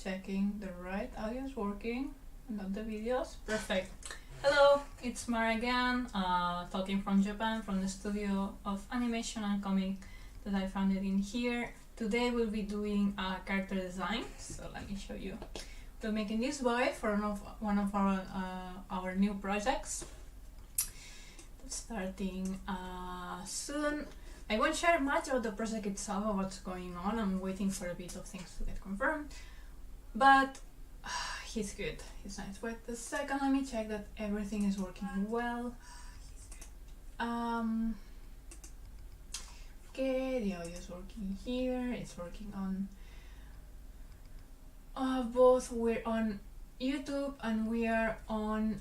checking the right audio is working, not the videos. Perfect. Hello, it's Mara again, talking from Japan, from the studio of animation and comic that I founded in here. Today we'll be doing character design, so let me show you. We're making this boy for one of our new projects. Starting soon. I won't share much about the project itself or what's going on. I'm waiting for a bit of things to get confirmed. But he's good. He's nice. Wait a second, let me check that everything is working well. Okay, the audio is working here. It's working on both. We're on YouTube and we are on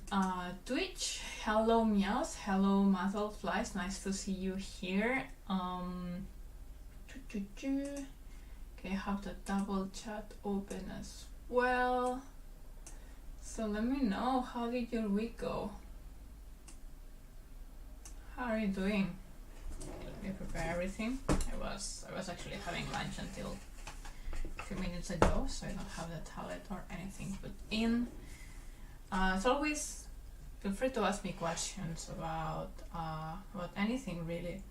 Twitch. Hello meows, hello muzzle flies, nice to see you here. Okay, I have the double chat open as well. So let me know, how did your week go? How are you doing? Let me prepare everything. I was actually having lunch until a few minutes ago, so I don't have the tablet or anything put in. As always, feel free to ask me questions about anything really,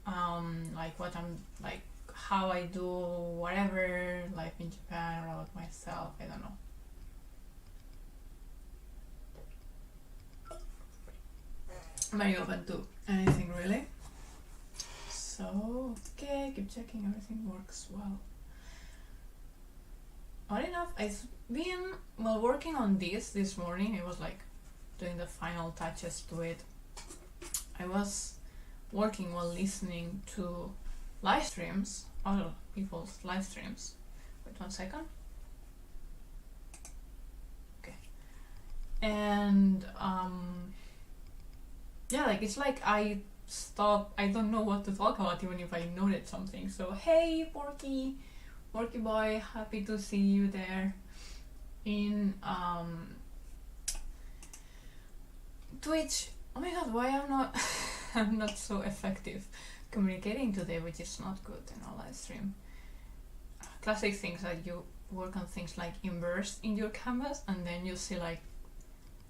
like what I'm like, how I do whatever, life in Japan, or about myself. I don't know. I'm very open to anything really. So okay, keep checking everything works well. Odd enough, I've been working on this morning. I was like doing the final touches to it. I was working while listening to live streams, other people's live streams. Wait 1 second. Okay. And yeah, like it's like I don't know what to talk about even if I noted something. So hey Porky boy, happy to see you there in Twitch. Oh my god, why I'm not so effective communicating today, which is not good in a live stream. Classic things that you work on things like inverse in your canvas and then you see like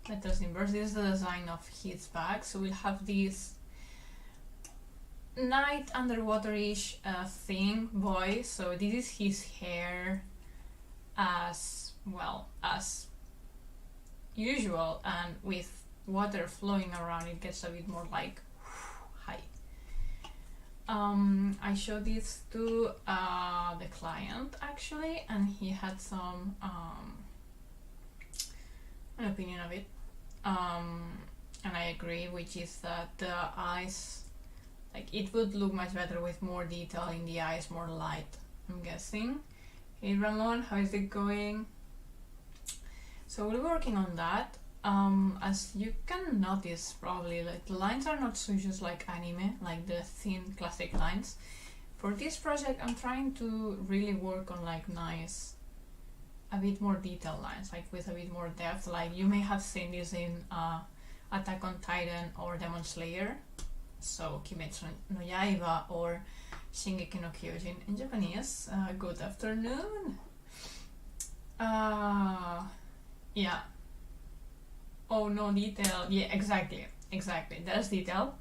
letters inverse. This is the design of his bag, so we'll have this night underwater-ish thing boy. So this is his hair as well as usual, and with water flowing around it gets a bit more like high. I showed this to the client actually, and he had some an opinion of it, and I agree, which is that the eyes, like it would look much better with more detail in the eyes, more light, I'm guessing. Hey Ramon, how is it going? So we're working on that. As you can notice probably, like the lines are not so just like anime, like the thin classic lines. For this project I'm trying to really work on like nice, a bit more detailed lines, like with a bit more depth. Like you may have seen this in Attack on Titan or Demon Slayer, so Kimetsu no Yaiba or Shingeki no Kyojin in Japanese. Good afternoon. Yeah. Oh, no detail. Yeah, exactly. There's detail.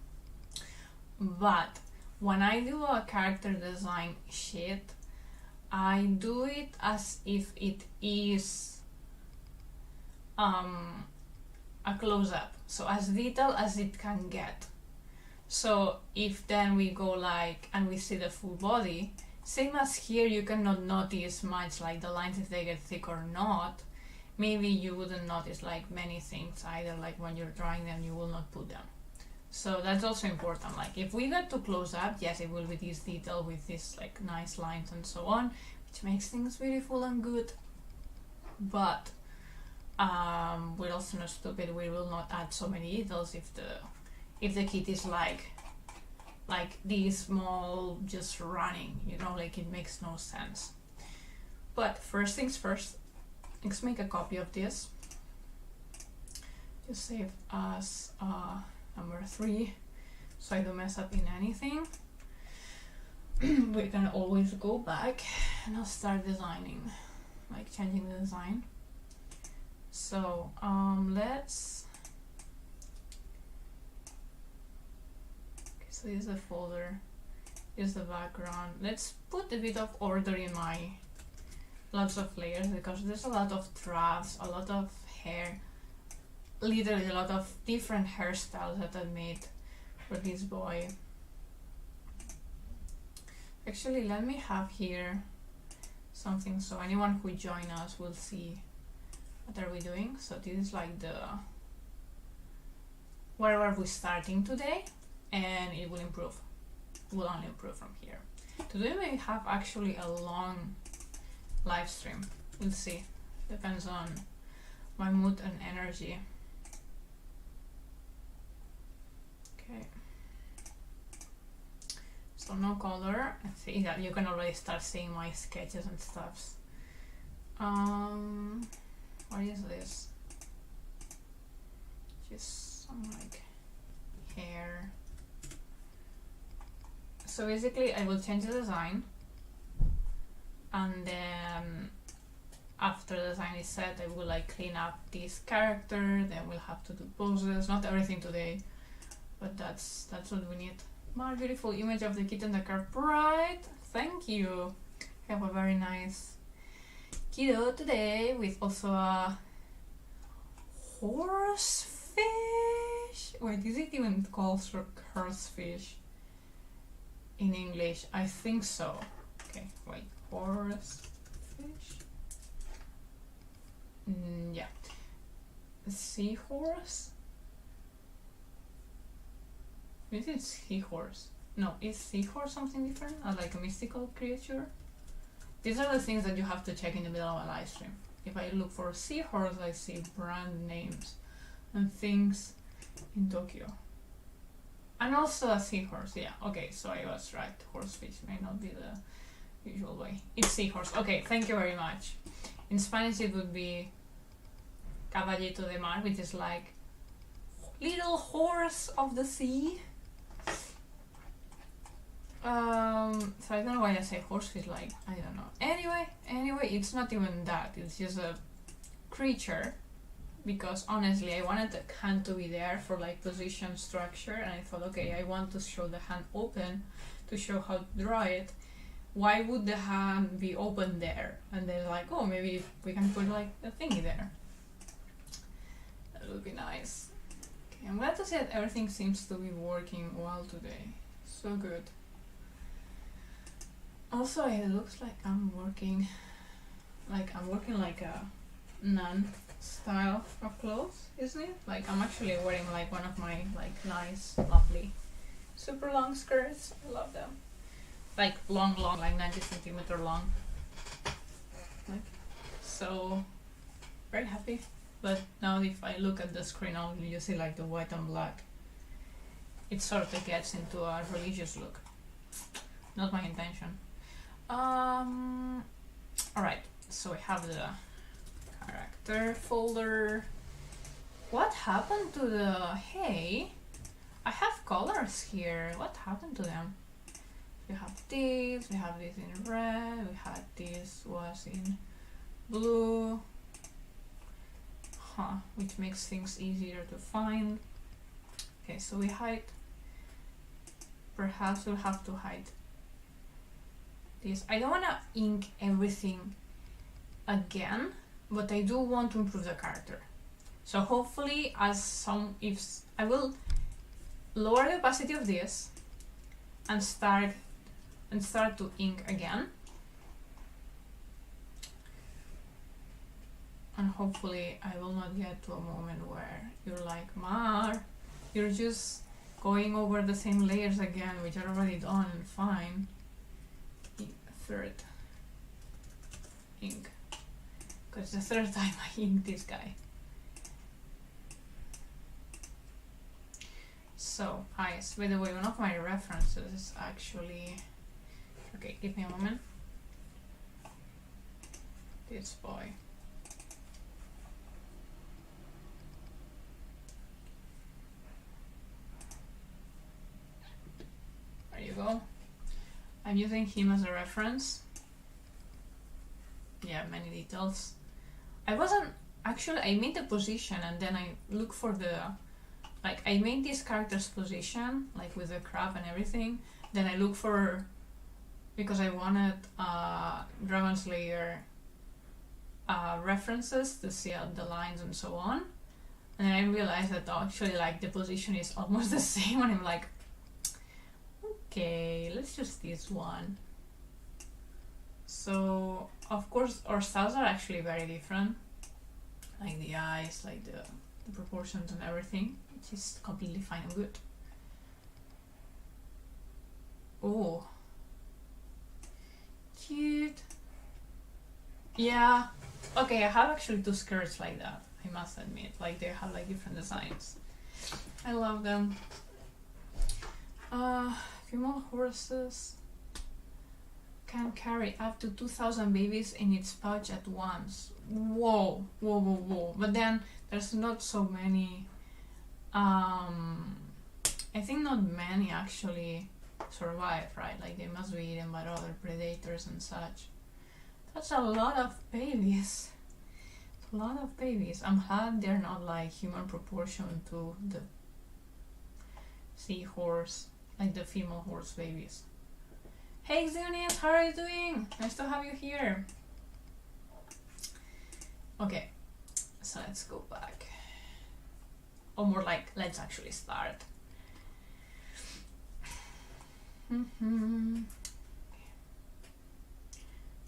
But when I do a character design sheet, I do it as if it is a close-up. So as detailed as it can get. So if then we go like, and we see the full body, same as here, you cannot notice much like the lines if they get thick or not. Maybe you wouldn't notice like many things either, like when you're drawing them you will not put them. So that's also important. Like if we get too close up, yes, it will be this detail with this like nice lines and so on, which makes things beautiful and good. But we're also not stupid. We will not add so many details if the kid is like this small, just running, you know, like it makes no sense. But first things first, let's make a copy of this. Just save as number 3, so I don't mess up in anything. We can always go back and I'll start designing. like changing the design. So let's, okay, so here's the folder, here's the background. Let's put a bit of order in my lots of layers, because there's a lot of drafts, a lot of hair, literally a lot of different hairstyles that I made for this boy. Actually, let me have here something so anyone who join us will see what are we doing. So this is like the where are we starting today, and it will improve, will only improve from here. Today we have actually a long live stream, we'll see, depends on my mood and energy. Okay, so no color. I see that you can already start seeing my sketches and stuffs. What is this? Just some like hair. So basically I will change the design, and then after the design is set I will like clean up this character, then we'll have to do poses, not everything today, but that's what we need. My beautiful image of the kitten that car pride. Thank you. Have a very nice kiddo today with also a horsefish. Wait, is it even called horsefish in English? I think so. Okay, wait, horsefish. Yeah, seahorse. Is it seahorse? No, is seahorse something different? Like a mystical creature? These are the things that you have to check in the middle of a live stream. If I look for seahorse, I see brand names and things in Tokyo. And also a seahorse, yeah. Okay, so I was right. Horsefish may not be the usual way. It's seahorse. Okay, thank you very much. In Spanish it would be caballito de mar, which is like little horse of the sea. So I don't know why I say horsefish, like, I don't know. Anyway, it's not even that. It's just a creature, because honestly I wanted the hand to be there for like position structure, and I thought, okay, I want to show the hand open to show how to draw it. Why would the hand be open there? And then like, oh, maybe we can put like a thingy there. That would be nice. Okay, I'm glad to see that everything seems to be working well today. So good. Also, it looks like I'm working like a nun style of clothes, isn't it? Like I'm actually wearing like one of my like nice, lovely, super long skirts. I love them. Like long, like 90 centimeter long. Like, so very happy. But now if I look at the screen only, you see like the white and black. It sort of gets into a religious look. Not my intention. Alright, so we have the character folder. What happened to the... Hey, I have colors here. What happened to them? We have this in red, we had this was in blue. Which makes things easier to find. Okay, so we hide. Perhaps we'll have to hide this. I don't want to ink everything again, but I do want to improve the character. So hopefully, if I will lower the opacity of this and start to ink again, and hopefully I will not get to a moment where you're like, Mar, you're just going over the same layers again, which are already done and fine. Third ink, because the third time I inked this guy. So eyes. By the way, one of my references is actually, okay, give me a moment. This boy. There you go. I'm using him as a reference. yeah, many details. I wasn't actually, I made the position and then I look for the, like I made this character's position, like with the crab and everything. Then I look for, because I wanted Dragon Slayer references to see out the lines and so on. And I realized that actually like the position is almost the same, and I'm like, okay, let's use this one. So of course our styles are actually very different, like the eyes, like the proportions and everything, which is completely fine and good. Oh, cute. Yeah, okay, I have actually 2 skirts like that, I must admit, like they have like different designs. I love them. Female horses can carry up to 2,000 babies in its pouch at once. Whoa, whoa, whoa, whoa. But then there's not so many. I think not many actually survive, right? Like they must be eaten by other predators and such. That's a lot of babies. It's a lot of babies. I'm glad they're not like human proportion to the seahorse, like the female horse babies. Hey Xeonius, how are you doing? Nice to have you here. Okay, so let's go back. Or more like, let's actually start.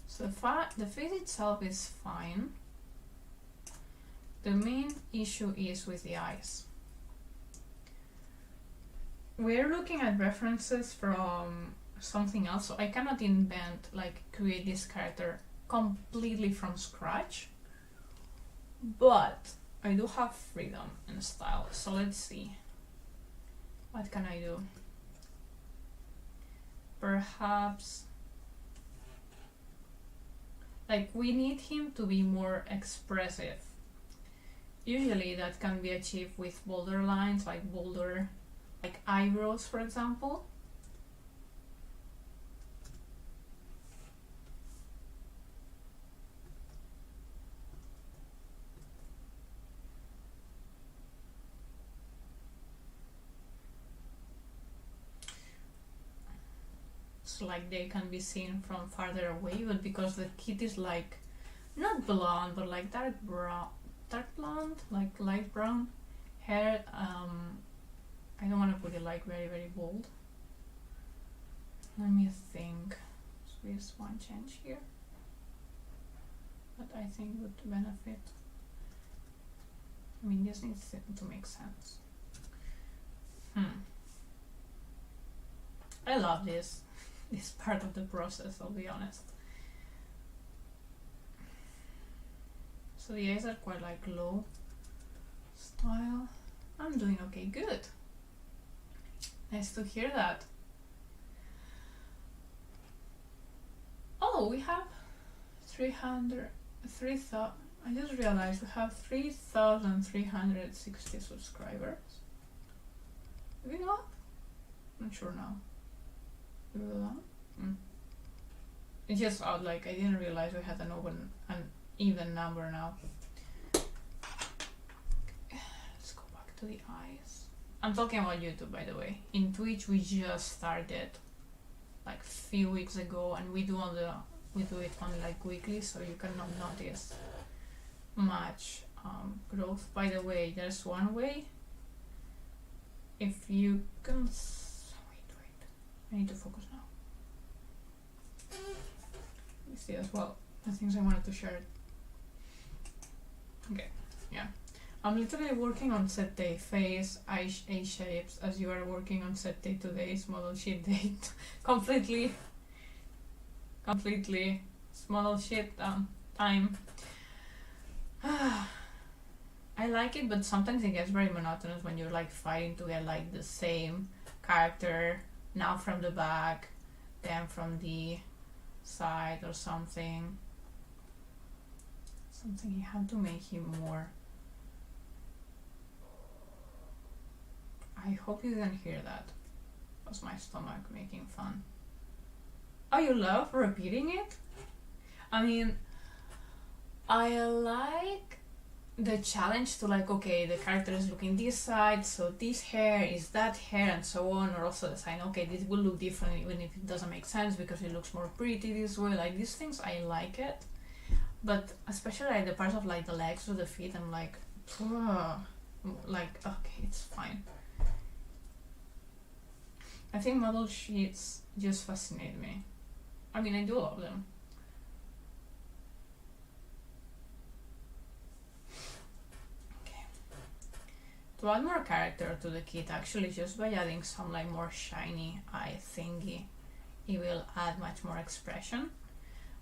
So the face itself is fine. The main issue is with the eyes. We're looking at references from something else, so I cannot invent, like create this character completely from scratch, but I do have freedom and style. So let's see, what can I do? Perhaps like we need him to be more expressive. Usually that can be achieved with bolder lines, like bolder, like eyebrows for example. Like they can be seen from farther away, but because the kid is like not blonde but like dark blonde, like light brown hair, I don't want to put it like very very bold. Let me think. So there's one change here that I think would benefit. I mean, this needs to make sense. I love this part of the process, I'll be honest. So the eyes are quite like low style. I'm doing okay, good. Nice to hear that. Oh, we have 3,000. I just realized we have 3,360 subscribers. Do we not? I'm not sure now. It just out like I didn't realize we had an even number now. Let's go back to the eyes. I'm talking about YouTube, by the way. In Twitch we just started like a few weeks ago, and we do it only like weekly, so you cannot notice much growth. By the way, there's one way. If you can I need to focus now. You see as well the things I wanted to share. Okay, yeah. I'm literally working on set day face, eye shapes, as you are working on set day today's model sheet date. completely model sheet time. I like it, but sometimes it gets very monotonous when you're like fighting to get like the same character, now from the back, then from the side or something. You have to make him more. I hope you didn't hear that. That was my stomach making fun. Oh, you love repeating it? I mean, I like the challenge to like, okay, the character is looking this side, so this hair is that hair and so on, or also the sign, okay, this will look different even if it doesn't make sense because it looks more pretty this way. Like these things, I like it. But especially like the parts of like the legs or the feet, I'm like, like, okay, it's fine. I think model sheets just fascinate me. I mean, I do love them. Okay. To add more character to the kit, actually, just by adding some like more shiny eye thingy, it will add much more expression.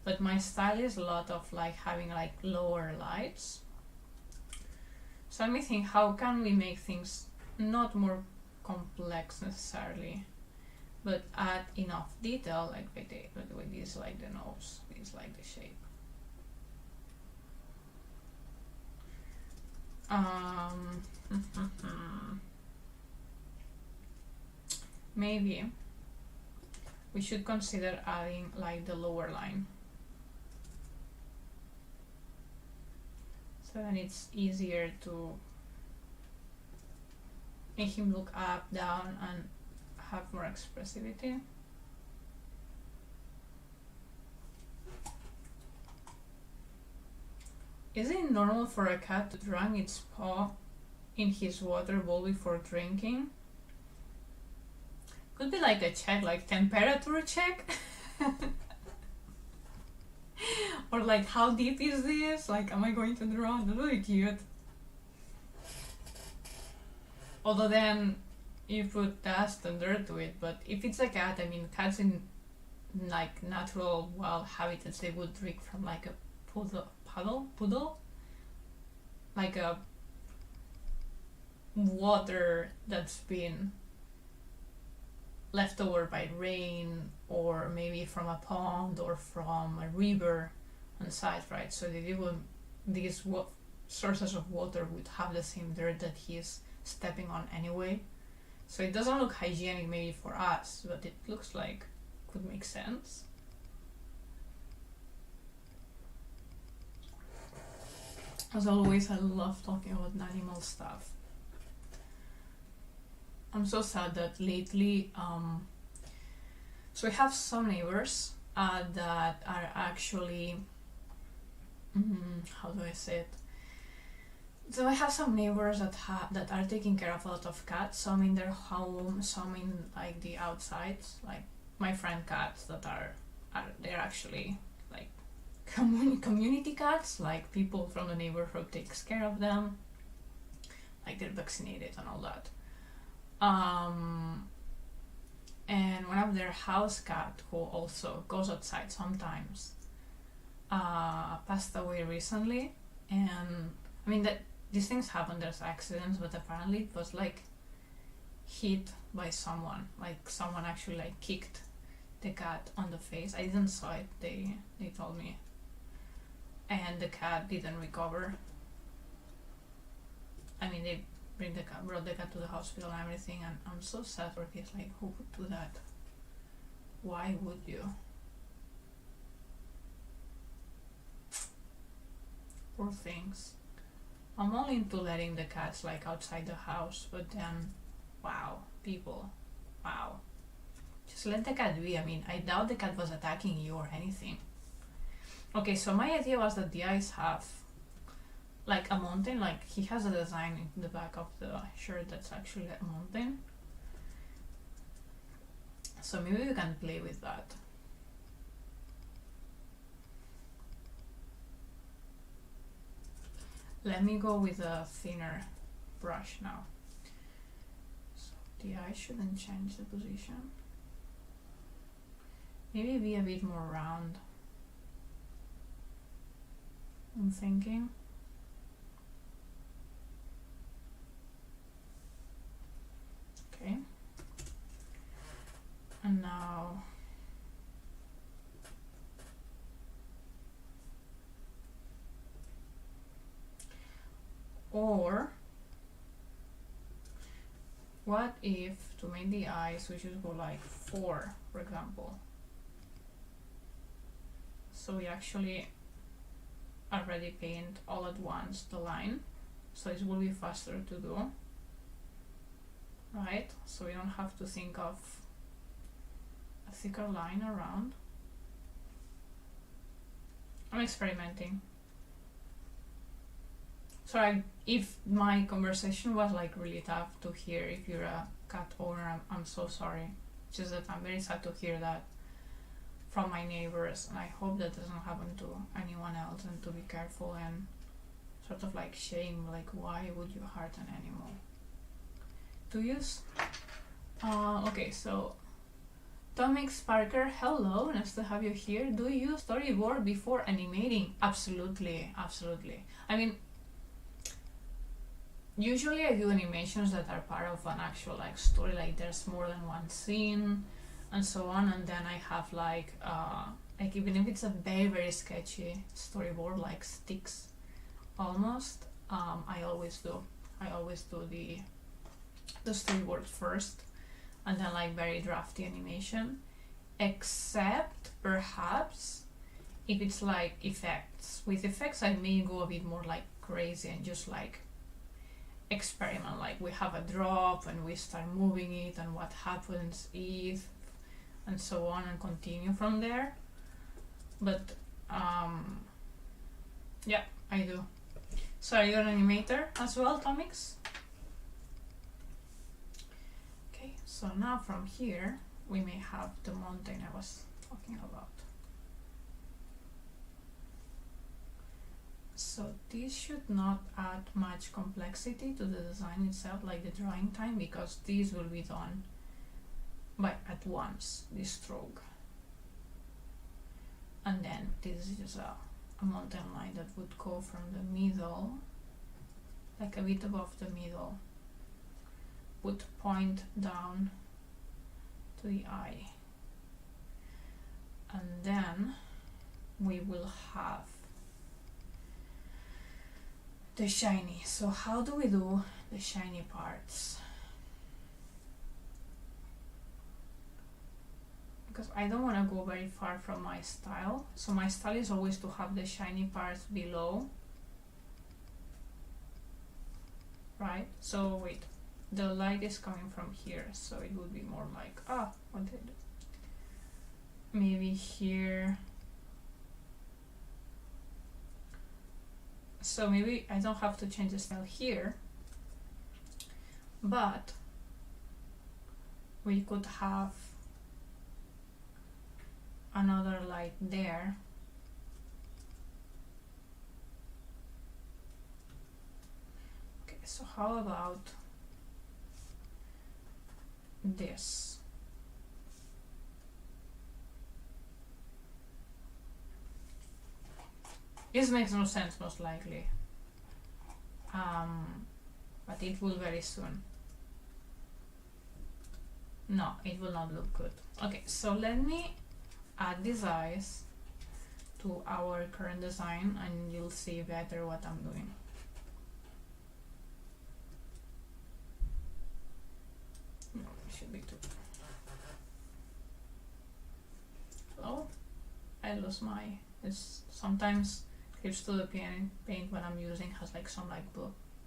But my style is a lot of like having like lower lights. So let me think, how can we make things not more complex necessarily, but add enough detail, like by the way this is like the nose, this is like the shape. Maybe we should consider adding like the lower line, so then it's easier to make him look up, down, and have more expressivity. Is it normal for a cat to drown its paw in his water bowl before drinking? Could be like a check, like temperature check. Or like, how deep is this? Like, am I going to drown? That's really cute. Although then you put dust and dirt to it, but if it's a cat, I mean, cats in like natural wild habitats, they would drink from like a poodle, like a water that's been left over by rain, or maybe from a pond or from a river on site, right? So these sources of water would have the same dirt that he's stepping on anyway. So it doesn't look hygienic maybe for us, but it looks like could make sense. As always, I love talking about animal stuff. I'm so sad that lately, so we have some neighbors that are actually, how do I say it? So I have some neighbors that are taking care of a lot of cats, some in their home, some in like the outside, like my friend cats that are they're actually like community cats, like people from the neighborhood takes care of them, like they're vaccinated and all that. And one of their house cat, who also goes outside sometimes, passed away recently. And I mean that these things happen, there's accidents, but apparently it was like hit by someone, like someone actually like kicked the cat on the face. I didn't saw it, they told me, and the cat didn't recover. I mean, they brought the cat to the hospital and everything, and I'm so sad for kids. Like, who would do that? Why would you? Poor things. I'm all into letting the cats like outside the house, but then, wow, people, wow. Just let the cat be. I mean, I doubt the cat was attacking you or anything. Okay, so my idea was that the eyes have like a mountain, like he has a design in the back of the shirt that's actually a mountain. So maybe we can play with that. Let me go with a thinner brush now. So the eye shouldn't change the position. Maybe be a bit more round, I'm thinking. Okay. And now or what if to make the eyes we should go like 4, for example, so we actually already paint all at once the line, so it will be faster to do, right? So we don't have to think of a thicker line around. I'm experimenting. Sorry if my conversation was like really tough to hear. If you're a cat owner, I'm so sorry. Just that I'm very sad to hear that from my neighbors, and I hope that doesn't happen to anyone else, and to be careful and sort of like shame, like why would you hurt an animal? To use okay, so Tomix Parker, hello, nice to have you here. Do you use storyboard before animating? Absolutely, absolutely. I mean, usually I do animations that are part of an actual like story, like there's more than one scene and so on, and then I have like even if it's a very sketchy storyboard, like sticks almost, I always do the storyboard first, and then like very drafty animation, except perhaps if it's like effects. With effects I may go a bit more like crazy and just like experiment, like we have a drop and we start moving it and what happens if, and so on, and continue from there. But yeah, I do. So are you an animator as well, Tomix? Okay, so now from here we may have the mountain I was talking about. So this should not add much complexity to the design itself, like the drawing time, because this will be done by at once, this stroke. And then this is just a mountain line that would go from the middle, like a bit above the middle, would point down to the eye. And then we will have the shiny. So how do we do the shiny parts? Because I don't want to go very far from my style. So my style is always to have the shiny parts below. Right? So wait, the light is coming from here, so it would be more like, what did I do? Maybe here. So maybe I don't have to change the style here, but we could have another light there. Okay, so how about this? This makes no sense, most likely, but it will very soon. No, it will not look good. Okay, so let me add these eyes to our current design and you'll see better what I'm doing. No, it should be two. Oh, I lost my, it's sometimes clips to the paint when I'm using has like some like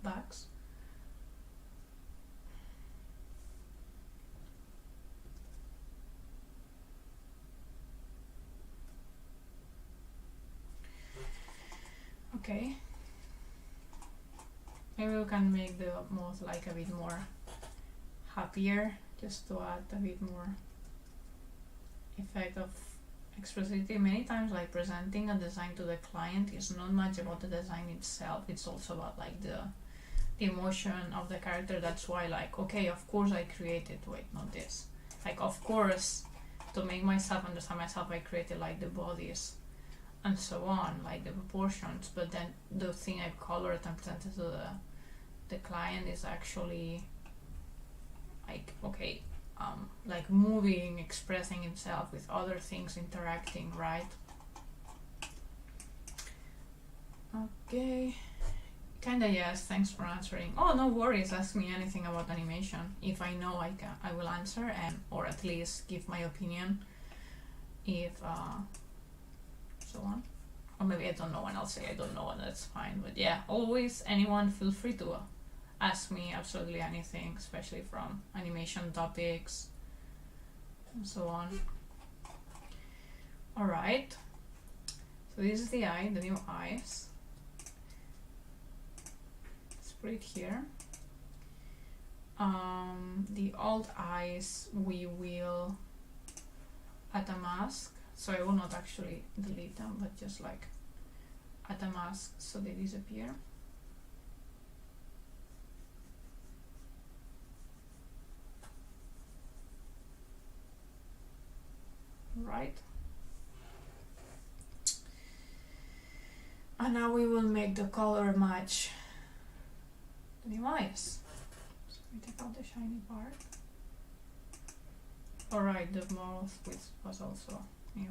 bugs. Okay, maybe we can make the moth like a bit more happier, just to add a bit more effect of expressivity. Many times like presenting a design to the client is not much about the design itself, it's also about like the emotion of the character. That's why like, okay, of course I created, wait, not this, like of course to make myself understand myself I created like the bodies and so on, like the proportions, but then the thing I've colored and presented to the client is actually like, okay, like moving, expressing himself with other things, interacting, right? Okay, kinda yes, thanks for answering. Oh, no worries, ask me anything about animation. If I know, I will answer, and or at least give my opinion if so on. or maybe I don't know and I'll say I don't know and that's fine. But yeah, always anyone feel free to ask me absolutely anything, especially from animation topics and so on. Alright, so this is the eye, the new eyes. Let's put it here. The old eyes we will add a mask, so I will not actually delete them, but just like add a mask so they disappear. Right. And now we will make the color match the new eyes. So we take out the shiny part. Alright, the mouth was also new.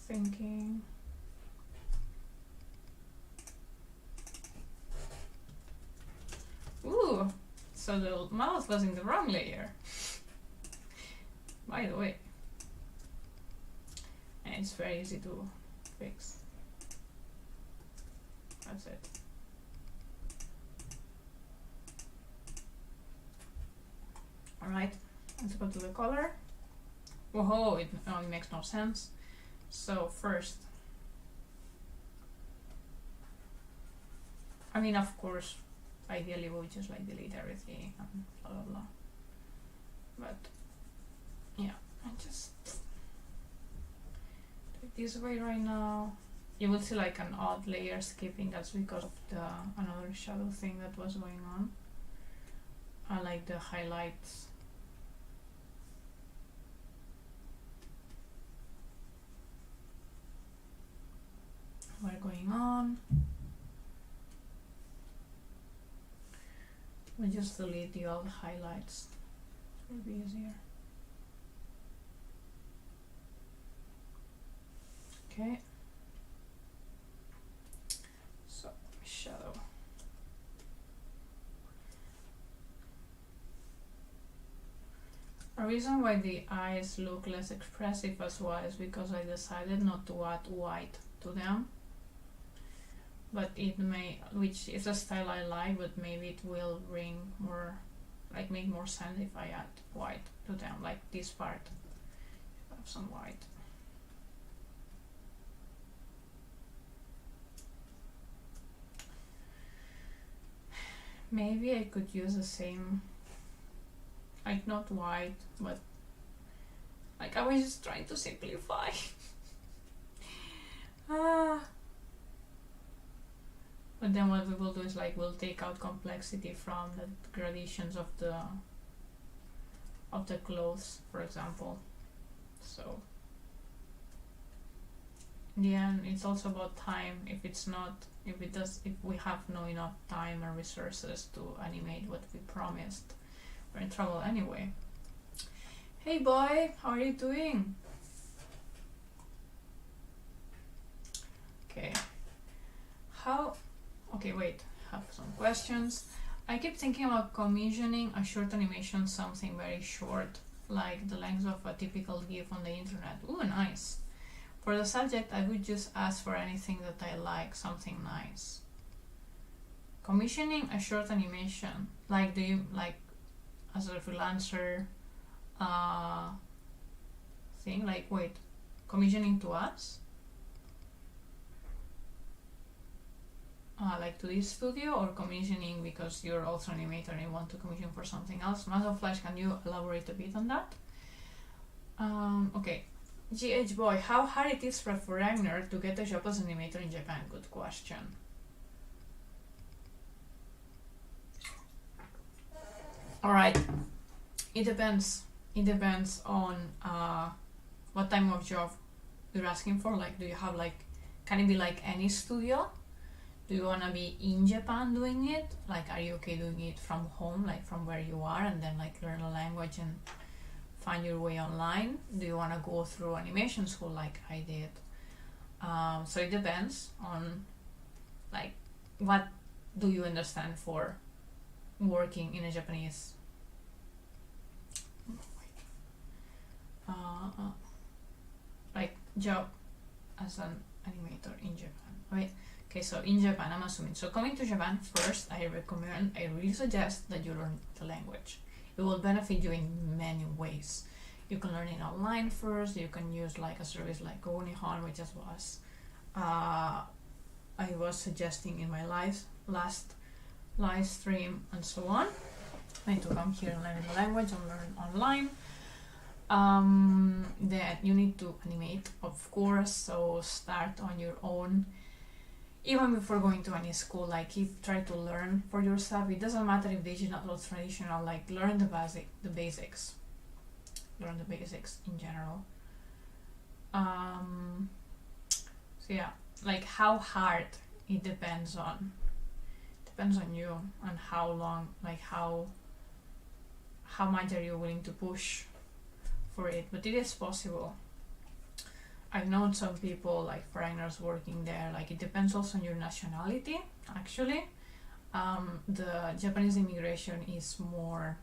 Thinking. Ooh, so the mouth was in the wrong layer. By the way. And it's very easy to fix. That's it. Alright, let's go to the color. Whoa, it makes no sense. So first, I mean, of course, ideally we would just like delete everything and blah blah blah. But yeah, I just do it this way right now. You will see like an odd layer skipping. That's because of the another shadow thing that was going on. I like the highlights. Were going on. We'll just delete the old highlights. It will be easier. Okay. So shadow. A reason why the eyes look less expressive as well is because I decided not to add white to them. But it may, which is a style I like, but maybe it will bring more, like make more sense if I add white to them, like this part. Have some white. Maybe I could use the same, like not white, but like I was just trying to simplify. But then what we will do is like we'll take out complexity from the gradations of the clothes, for example. So in the end, it's also about time. If we have no enough time and resources to animate what we promised, we're in trouble anyway. Hey boy, how are you doing? Okay. Okay, wait, have some questions. I keep thinking about commissioning a short animation, something very short, like the length of a typical GIF on the internet. Ooh, nice. For the subject, I would just ask for anything that I like, something nice. Commissioning a short animation, like do you, like as a freelancer thing, like wait, commissioning to us? Like to this studio, or commissioning because you're also an animator and you want to commission for something else? Master Flash, can you elaborate a bit on that? Okay, GH Boy, how hard it is for a foreigner to get a job as an animator in Japan? Good question. Alright, it depends. It depends on what type of job you're asking for. Like, do you have like, can it be like any studio? Do you want to be in Japan doing it? Like, are you okay doing it from home, like from where you are, and then like learn a language and find your way online? Do you want to go through animation school like I did? So it depends on like what do you understand for working in a Japanese like job as an animator in Japan, right? Okay, so in Japan, I'm assuming. So coming to Japan first, I really suggest that you learn the language. It will benefit you in many ways. You can learn it online first. You can use like a service like Go Nihon, which was I was suggesting in my last live stream and so on. I need to come here and learn the language and learn online. Then you need to animate, of course, so start on your own. Even before going to any school, like try to learn for yourself. It doesn't matter if digital or traditional, like learn the basics. Learn the basics in general. So yeah, like how hard, it depends on you and how long, like how much are you willing to push for it, but it is possible. I've known some people, like foreigners working there. Like it depends also on your nationality, actually. The Japanese immigration is more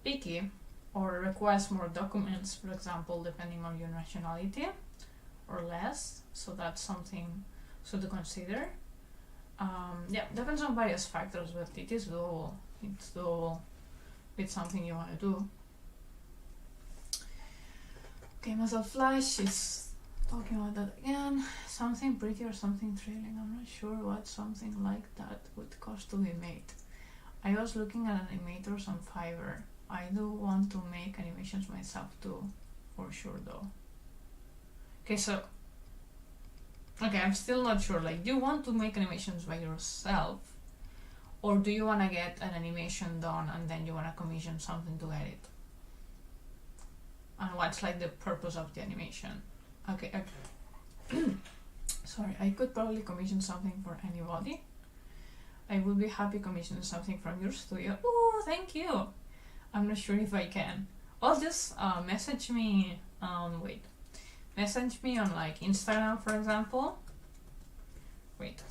picky or requires more documents, for example, depending on your nationality or less. So that's something to consider. Yeah, depends on various factors, but it is doable. It's doable. It's something you want to do. Okay, Muscle Flash is talking about that again. Something pretty or something thrilling. I'm not sure what something like that would cost to be made. I was looking at animators on Fiverr. I do want to make animations myself too, for sure though. Okay, so I'm still not sure. Like, do you want to make animations by yourself, or do you want to get an animation done and then you want to commission something to edit? And what's like the purpose of the animation? Okay, sorry, I could probably commission something for anybody. I would be happy commissioning something from your studio. Oh, thank you. I'm not sure if I can. Or just message me. Message me on like Instagram, for example. Wait.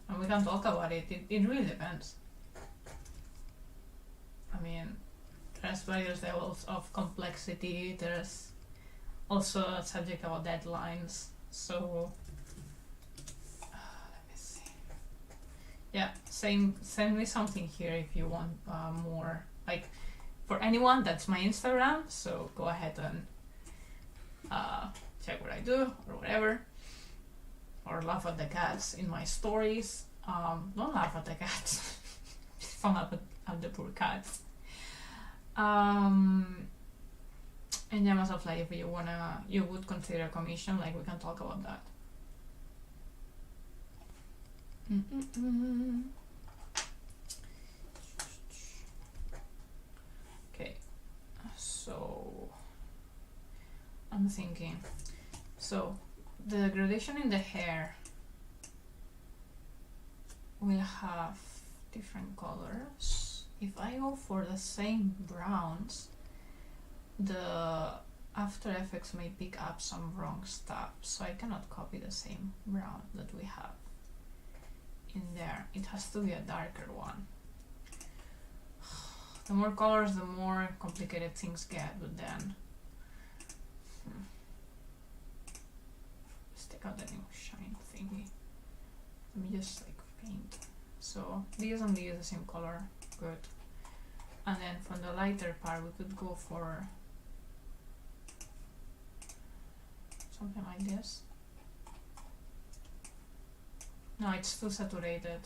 And we can talk about it. It really depends. I mean, there's various levels of complexity. There's also a subject about deadlines. So let me see. Yeah, send me something here if you want more. Like for anyone, that's my Instagram. So go ahead and check what I do or whatever. Or laugh at the cats in my stories. Don't laugh at the cats. Don't laugh at the poor cats. And yeah, myself, like if you would consider a commission, like we can talk about that. Okay, so I'm thinking. So the gradation in the hair will have different colors. If I go for the same browns, the After Effects may pick up some wrong stuff, so I cannot copy the same brown that we have in there. It has to be a darker one. The more colors, the more complicated things get, but then let's take out the new shine thingy. Let me just like paint. So these and these the same color, good. And then from the lighter part we could go for something like this. No, it's too saturated.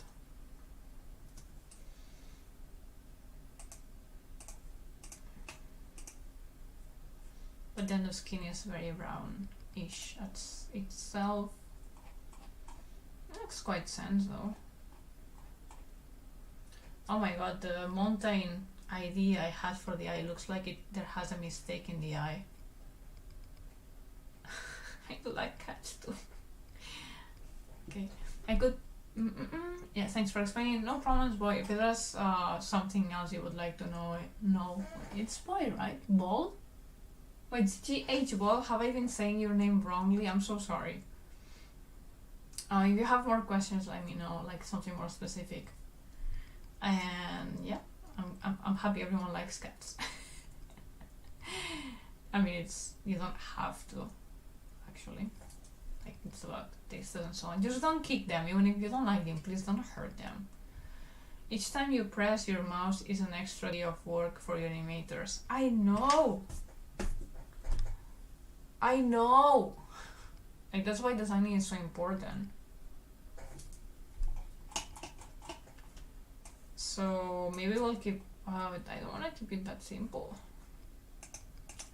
But then the skin is very brownish itself. It makes quite sense though. Oh my god, the mountain ID I had for the eye looks like there has a mistake in the eye. I do like cats too. Okay, I could. Yeah, thanks for explaining. No problems, boy. If there's something else you would like to know, no, it's boy, right? Ball? Wait, GH Ball? Have I been saying your name wrongly? I'm so sorry. If you have more questions, let me know, like something more specific. And yeah, I'm happy everyone likes cats. I mean, you don't have to, actually. Like, it's about taste and so on. Just don't kick them, even if you don't like them. Please don't hurt them. Each time you press your mouse is an extra day of work for your animators. I know! I know! Like, that's why designing is so important. So maybe we'll keep, I don't want to keep it that simple.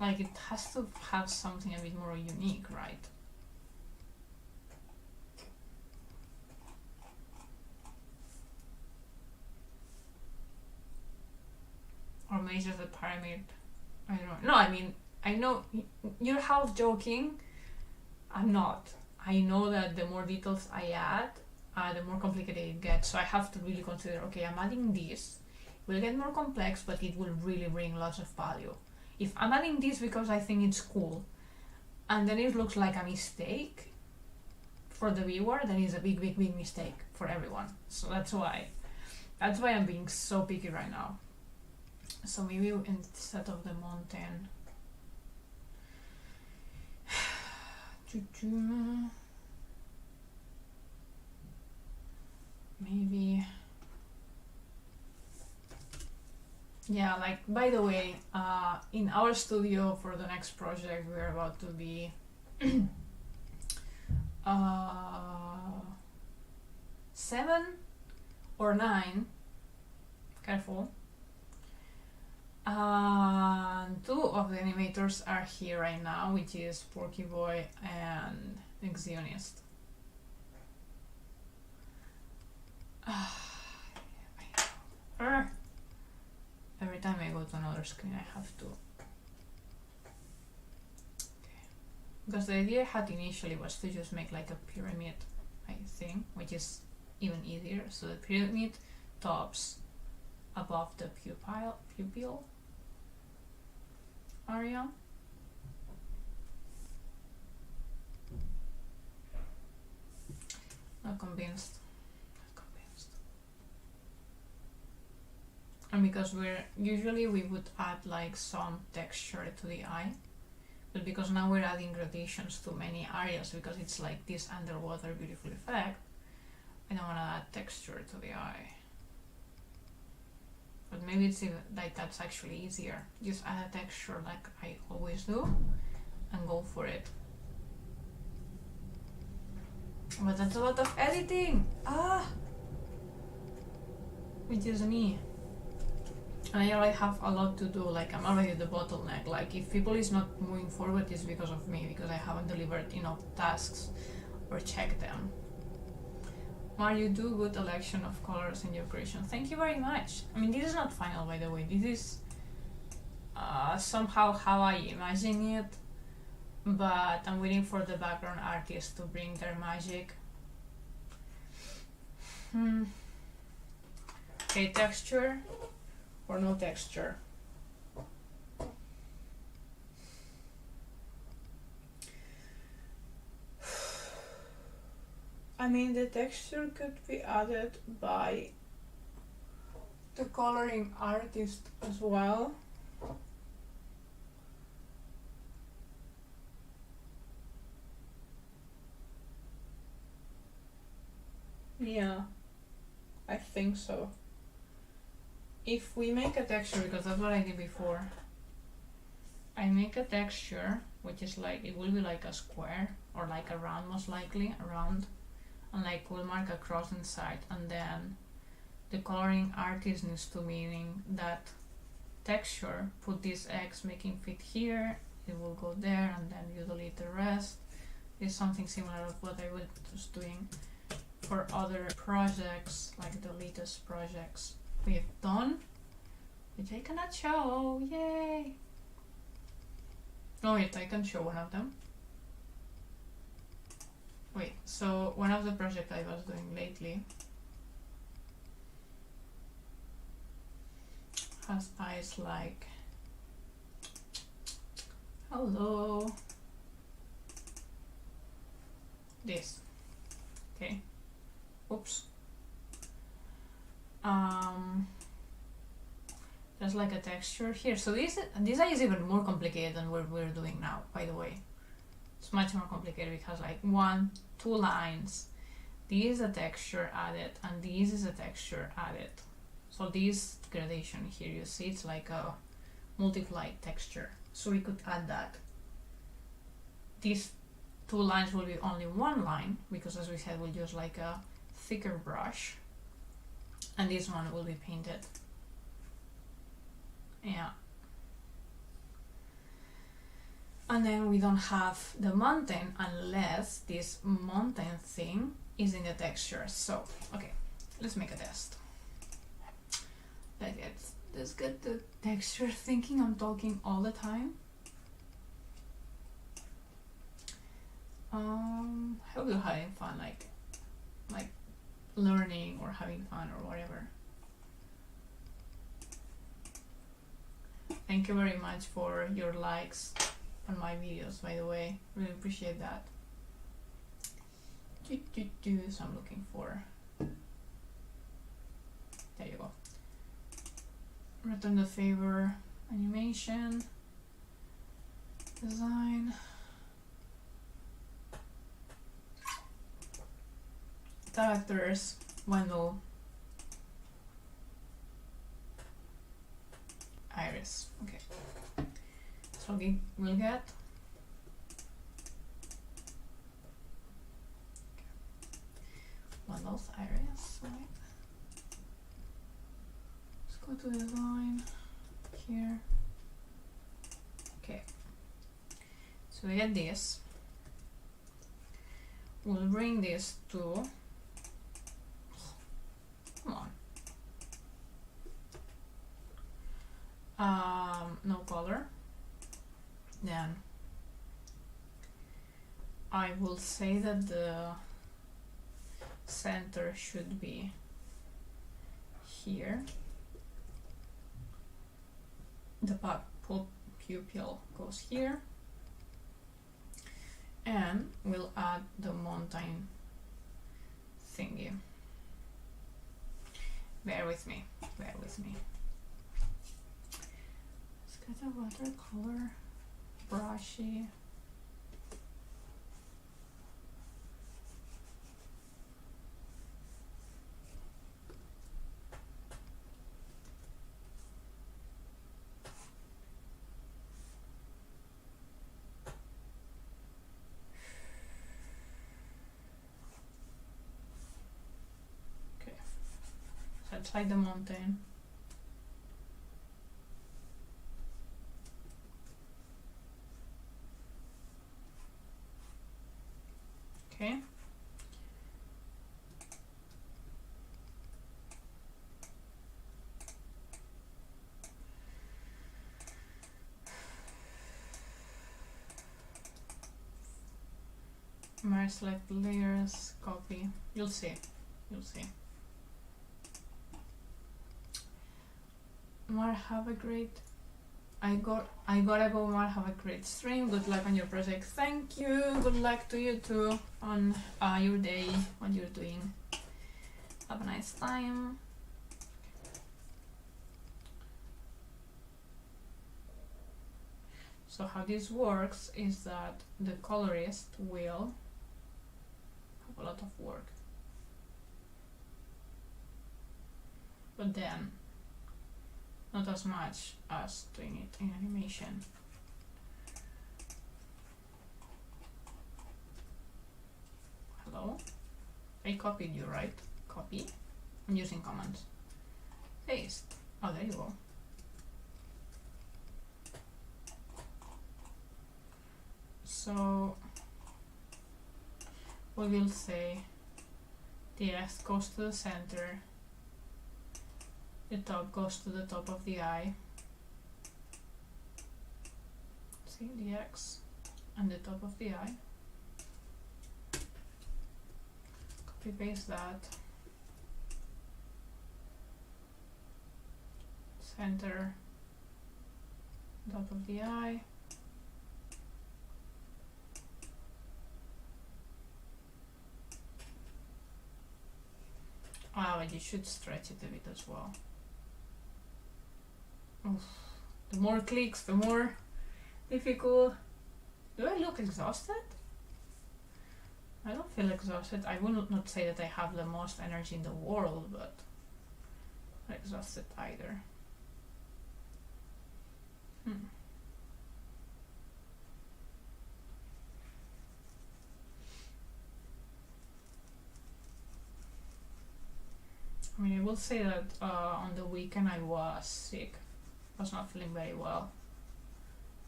Like, it has to have something a bit more unique, right? Or maybe just a pyramid. I don't know. No, I mean, I know you're half joking. I'm not. I know that the more details I add, the more complicated it gets. So I have to really consider, okay, I'm adding this. It will get more complex, but it will really bring lots of value. If I'm adding this because I think it's cool, and then it looks like a mistake for the viewer, then it's a big, big, big mistake for everyone. So that's why I'm being so picky right now. So maybe instead of the mountain, maybe, yeah, like, by the way, in our studio for the next project, we're about to be 7 or 9, careful. 2 of the animators are here right now, which is Porky Boy and Exionist. Every time I go to another screen, I have to. Okay. Because the idea I had initially was to just make like a pyramid, I think, which is even easier. So the pyramid tops above the pupil area. Not convinced. And because we would add like some texture to the eye, but because now we're adding gradations to many areas because it's like this underwater beautiful effect, I don't want to add texture to the eye. But maybe it's even, like, that's actually easier. Just add a texture like I always do and go for it. But that's a lot of editing! Which is me. And I already have a lot to do, like I'm already the bottleneck. Like if people is not moving forward, it's because of me, because I haven't delivered enough tasks or checked them. Mar, you do good election of colors in your creation. Thank you very much. I mean, this is not final, by the way. This is somehow how I imagine it, but I'm waiting for the background artist to bring their magic. Okay, texture or no texture? I mean, the texture could be added by the coloring artist as well. Yeah, I think so. If we make a texture, because that's what I did before, I make a texture which is like, it will be like a square or like a round, most likely a round, and like we'll mark a cross inside, and then the coloring artist needs to meaning that texture, put this X making fit here, it will go there, and then you delete the rest. It's something similar to what I was doing for other projects, like the latest projects we've done, which I cannot show. Yay! No, wait, I can show one of them. Wait, so one of the projects I was doing lately has eyes like, hello, this. Okay. Oops. There's like a texture here. So this design is even more complicated than what we're doing now, by the way. It's much more complicated because like 1, 2 lines. This is a texture added and this is a texture added. So this gradation here, you see, it's like a multiplied texture. So we could add that. These 2 lines will be only 1 line because, as we said, we'll use like a thicker brush. And this one will be painted. Yeah. And then we don't have the mountain unless this mountain thing is in the texture. So, okay, let's make a test. Let's get the texture thinking. I'm talking all the time. I hope you're having fun, like learning or having fun or whatever. Thank you very much for your likes on my videos, by the way. Really appreciate that. So I'm looking for. There you go. Return the favor, animation, design. Characters, Wendell, Iris. Okay. So we'll get Wendell's Iris, right? Let's go to design here. Okay. So we get this. We'll bring this to. Come on. No color. Then I will say that the center should be here. The pupil goes here. And we'll add the mountain thingy. Bear with me, bear with me. Let's get a watercolor, brushy. It's like the mountain. Okay. Merge select layers, copy. You'll see. You'll see. Mar, have a great. I gotta go, Mar. Have a great stream. Good luck on your project. Thank you. Good luck to you too on your day, what you're doing. Have a nice time. So how this works is that the colorist will have a lot of work, but then not as much as doing it in animation. Hello? I copied you, right? Copy. I'm using commands. Paste. Oh, there you go. So we will say the X goes to the center, the top goes to the top of the eye. See the X and the top of the eye. Copy paste that. Center, top of the eye. Ah, but you should stretch it a bit as well. Oof. The more clicks, the more difficult. Do I look exhausted? I don't feel exhausted. I would not say that I have the most energy in the world, but not exhausted either. I mean, I will say that on the weekend I was sick. I was not feeling very well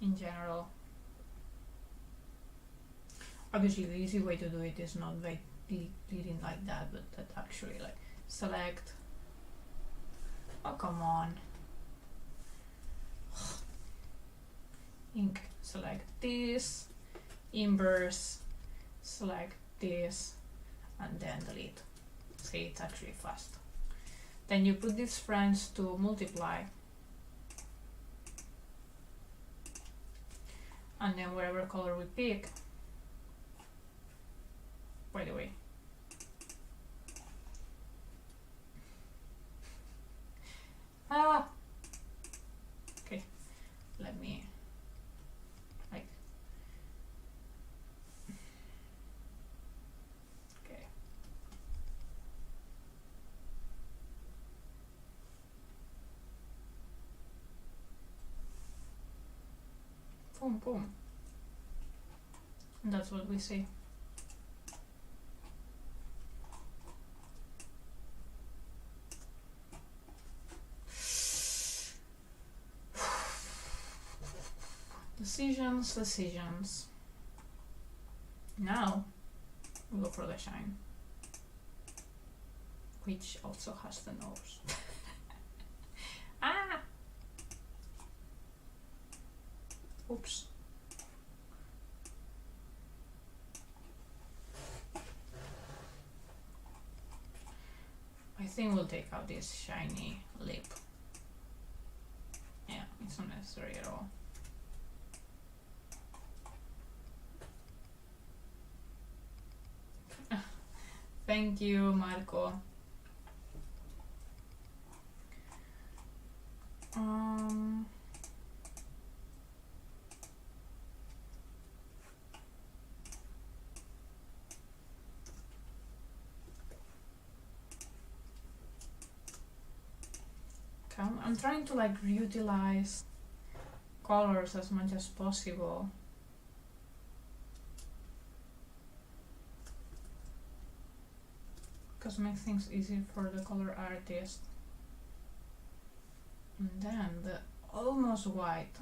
in general. Obviously, the easy way to do it is not by bleeding like that, but that actually like select. Oh, come on. Ink, select this, inverse, select this, and then delete. See, it's actually fast. Then you put these friends to multiply. And then whatever color we pick, by the way. Okay, let me like okay. Boom boom. And that's what we see. Decisions. Now we go for the shine, which also has the nose. Ah! Oops. I think we'll take out this shiny lip. Yeah, it's not necessary at all. Thank you, Marco. I'm trying to like reutilize colors as much as possible. Because it makes things easy for the color artist. And then the almost white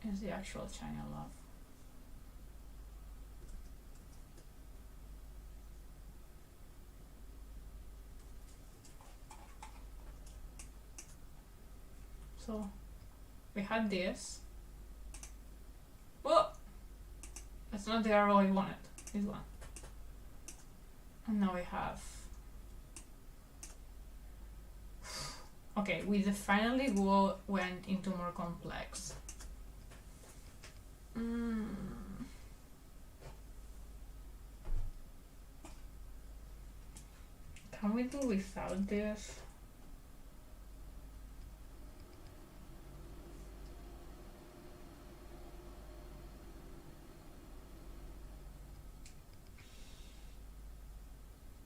is the actual shiny I love. So we had this. Whoa! That's not the arrow I wanted. This one. And now we have. Okay, we finally went into more complex. Can we do without this?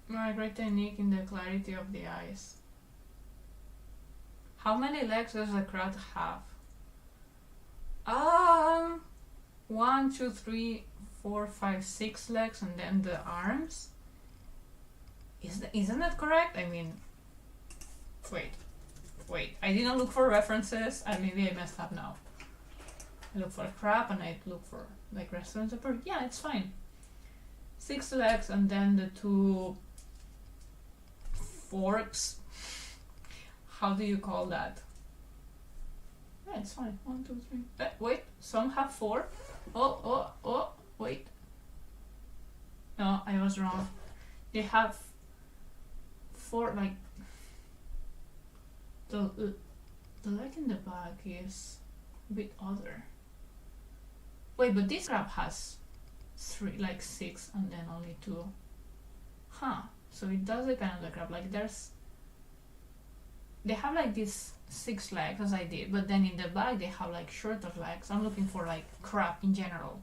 My great technique in the clarity of the eyes. How many legs does the crab have? 1, 2, 3, 4, 5, 6 legs, and then the arms. Isn't that correct? I mean, wait. I didn't look for references, and maybe I messed up now. I look for a crab, and I look for like restaurants. Yeah, it's fine. 6 legs, and then the 2 forks. How do you call that? Yeah, it's fine. 1, 2, 3. Wait, some have 4. Oh, wait. No, I was wrong. They have 4, like the leg in the back is a bit other. Wait, but this crab has 3, like 6, and then only 2. Huh. So it does depend on the crab. Like they have like these 6 legs as I did, but then in the back they have like shorter legs. I'm looking for like crab in general,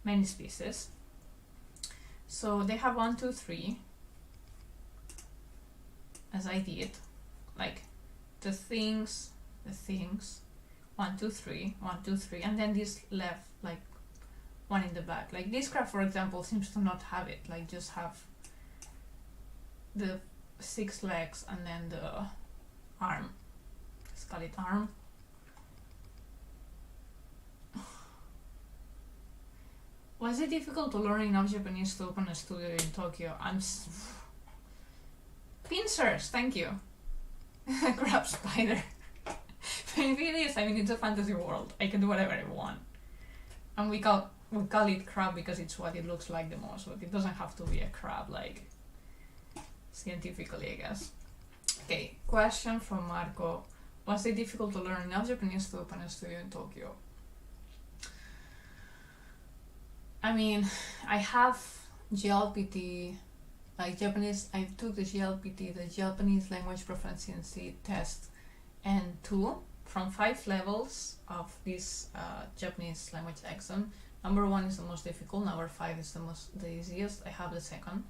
many species. So they have 1, 2, 3, as I did, like the things, 1, 2, 3, 1, 2, 3, and then this left like one in the back. Like this crab, for example, seems to not have it. Like just have the 6 legs and then the arm. Let's call it arm. Was it difficult to learn enough Japanese to open a studio in Tokyo? Pincers, thank you. Crab spider. Maybe it is. I mean, it's a fantasy world. I can do whatever I want. And we call it crab because it's what it looks like the most, but it doesn't have to be a crab, like, scientifically, I guess. Okay, question from Marco. Was it difficult to learn enough Japanese to open a studio in Tokyo? I mean, I have GLPT, like Japanese, I took the GLPT, the Japanese Language Proficiency Test, and 2 from 5 levels of this Japanese language exam. Number 1 is the most difficult, number 5 is the easiest. I have the second,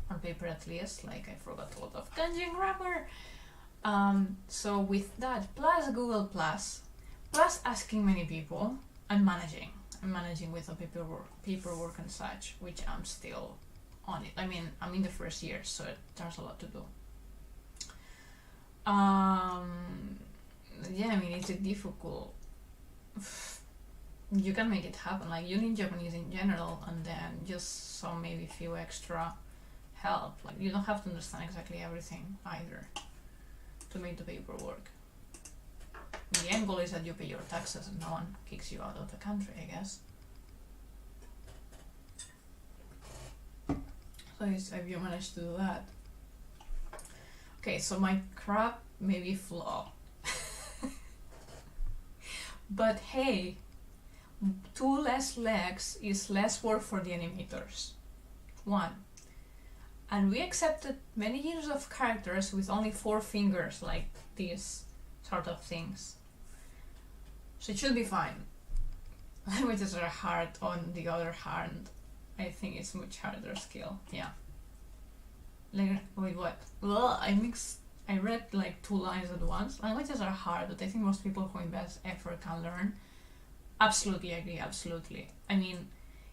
on paper at least, like I forgot a lot of kanji and grammar. So with that, plus Google+, plus asking many people, and managing. I'm managing with the paperwork and such, which I'm still on it. I mean, I'm in the first year, so there's a lot to do. Yeah, I mean, it's difficult. You can make it happen. Like, you need Japanese in general, and then just some maybe few extra help. Like, you don't have to understand exactly everything either to make the paperwork. The end goal is that you pay your taxes and no one kicks you out of the country, I guess. So if you manage to do that. Okay, so my crab may be flaw. But hey, 2 less legs is less work for the animators. 1. And we accepted many years of characters with only 4 fingers, like these sort of things. So it should be fine. Languages are hard. On the other hand, I think it's much harder skill. Yeah. Wait, what? Well, I read like 2 lines at once. Languages are hard, but I think most people who invest effort can learn. Absolutely agree, absolutely. I mean,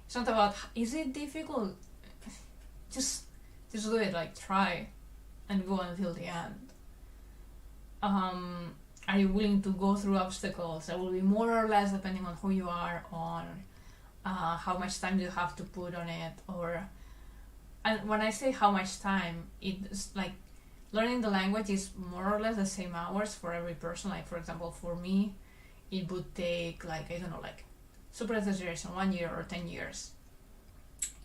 it's not about, is it difficult? Just do it, like try and go until the end. Are you willing to go through obstacles? There will be more or less depending on who you are, on how much time you have to put on it, and when I say how much time, it's like learning the language is more or less the same hours for every person. Like, for example, for me, it would take like, I don't know, like super exaggeration, 1 year or 10 years.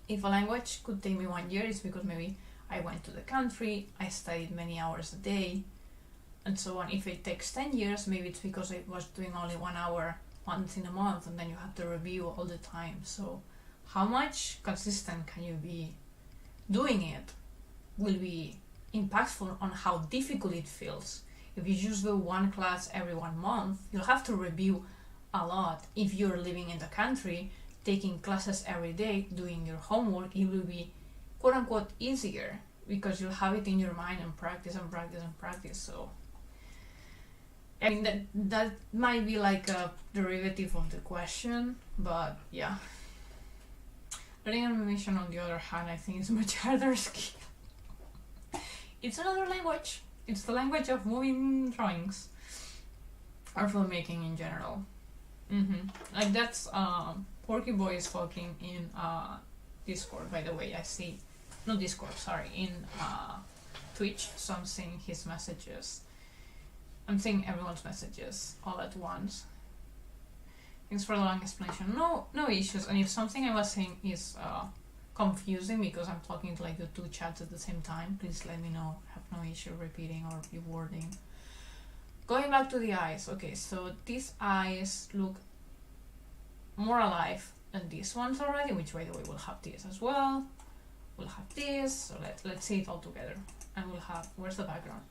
If a language could take me 1 year, it's because maybe I went to the country, I studied many hours a day, and so on. If it takes 10 years, maybe it's because I was doing only 1 hour once in a month, and then you have to review all the time. So how much consistent can you be doing it will be impactful on how difficult it feels. If you just do 1 class every 1 month, you'll have to review a lot. If you're living in the country, taking classes every day, doing your homework, it will be quote unquote easier because you'll have it in your mind and practice and practice and practice. So I mean, that might be like a derivative of the question, but yeah. Learning animation, on the other hand, I think is a much harder skill. It's another language. It's the language of moving drawings or filmmaking in general. Like that's Porky Boy is talking in Discord, by the way. I see, no Discord, sorry, in Twitch. So I'm seeing his messages. I'm seeing everyone's messages all at once. Thanks for the long explanation. No issues. And if something I was saying is confusing because I'm talking to like the 2 chats at the same time, please let me know. I have no issue repeating or rewording. Going back to the eyes. Okay, so these eyes look more alive than these ones already, which by the way will have this as well. we'll have this, so let's see it all together. And we'll have, where's the background?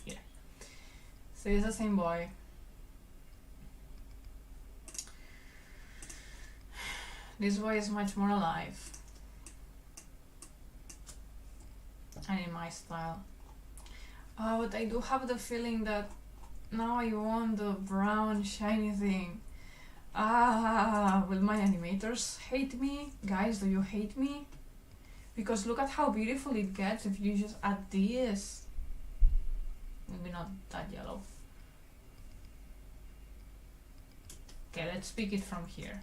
Here. So it's the same boy. This boy is much more alive. And in my style. But I do have the feeling that now I want the brown shiny thing. Will my animators hate me? Guys, do you hate me? Because look at how beautiful it gets if you just add this. Maybe not that yellow. Okay, let's pick it from here.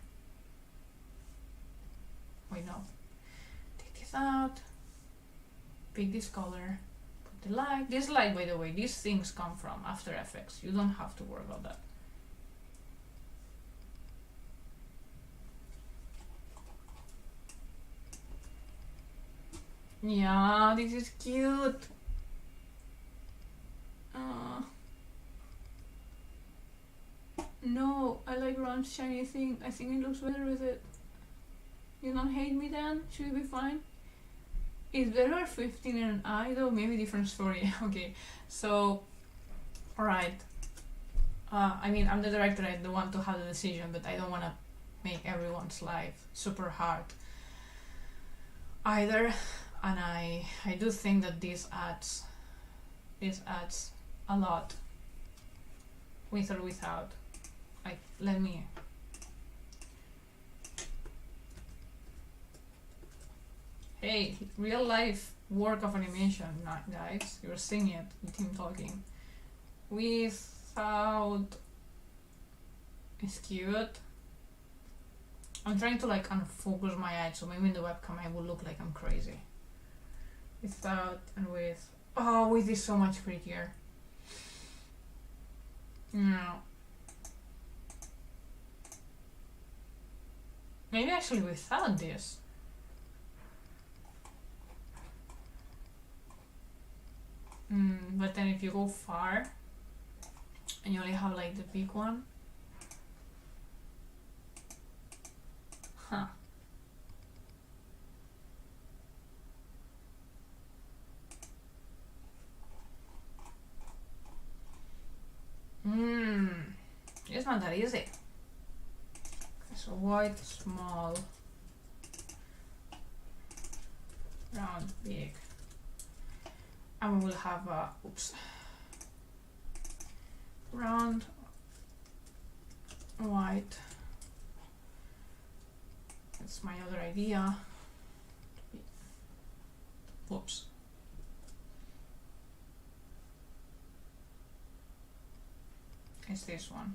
Wait, no. Take this out. Pick this color. Put the light. This light, by the way, these things come from After Effects. You don't have to worry about that. Yeah, this is cute. No, I like round shiny thing. I think it looks better with it. You don't hate me then? Should it be fine? Is better 15 in an eye though? Maybe different story. Okay, so, alright. I mean, I'm the director, I don't want to have the decision, but I don't want to make everyone's life super hard either. And I do think that this adds a lot, with or without. Like, let me. Hey, real life work of animation, not guys. You're seeing it with him talking. Without. It's cute. I'm trying to like unfocus my eyes, so maybe in the webcam I will look like I'm crazy. Without and with. Oh, with is so much prettier. No. Maybe actually without this. But then if you go far and you only have like the big one. Huh. It's not that easy. Okay, so white, small, round, big. And we will have a, round, white. That's my other idea. Whoops. It's this one.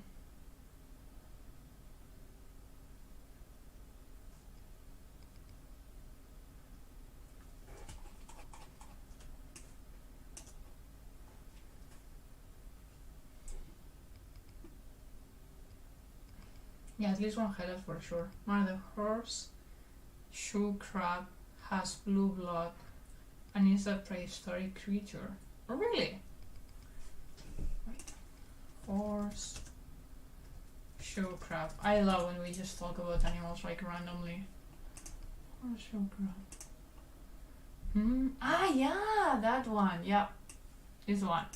Yeah, at least one highlight for sure. One of the horse shoe crab has blue blood and is a prehistoric creature. Oh, really? Wait. Horse shoe crab. I love when we just talk about animals like randomly. Horse shoe crab. Ah, yeah, that one. Yeah, this one.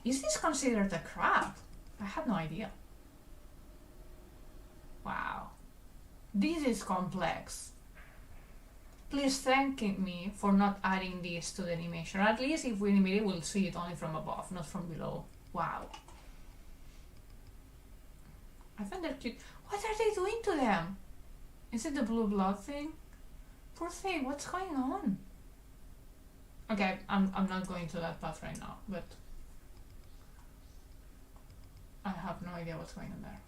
Is this considered a crab? I had no idea. Wow, this is complex. Please thank me for not adding this to the animation. Or at least if we animate it, we'll see it only from above, not from below. Wow. I find they're cute. What are they doing to them? Is it the blue blood thing? Poor thing, what's going on? Okay, I'm not going to that path right now, but I have no idea what's going on there.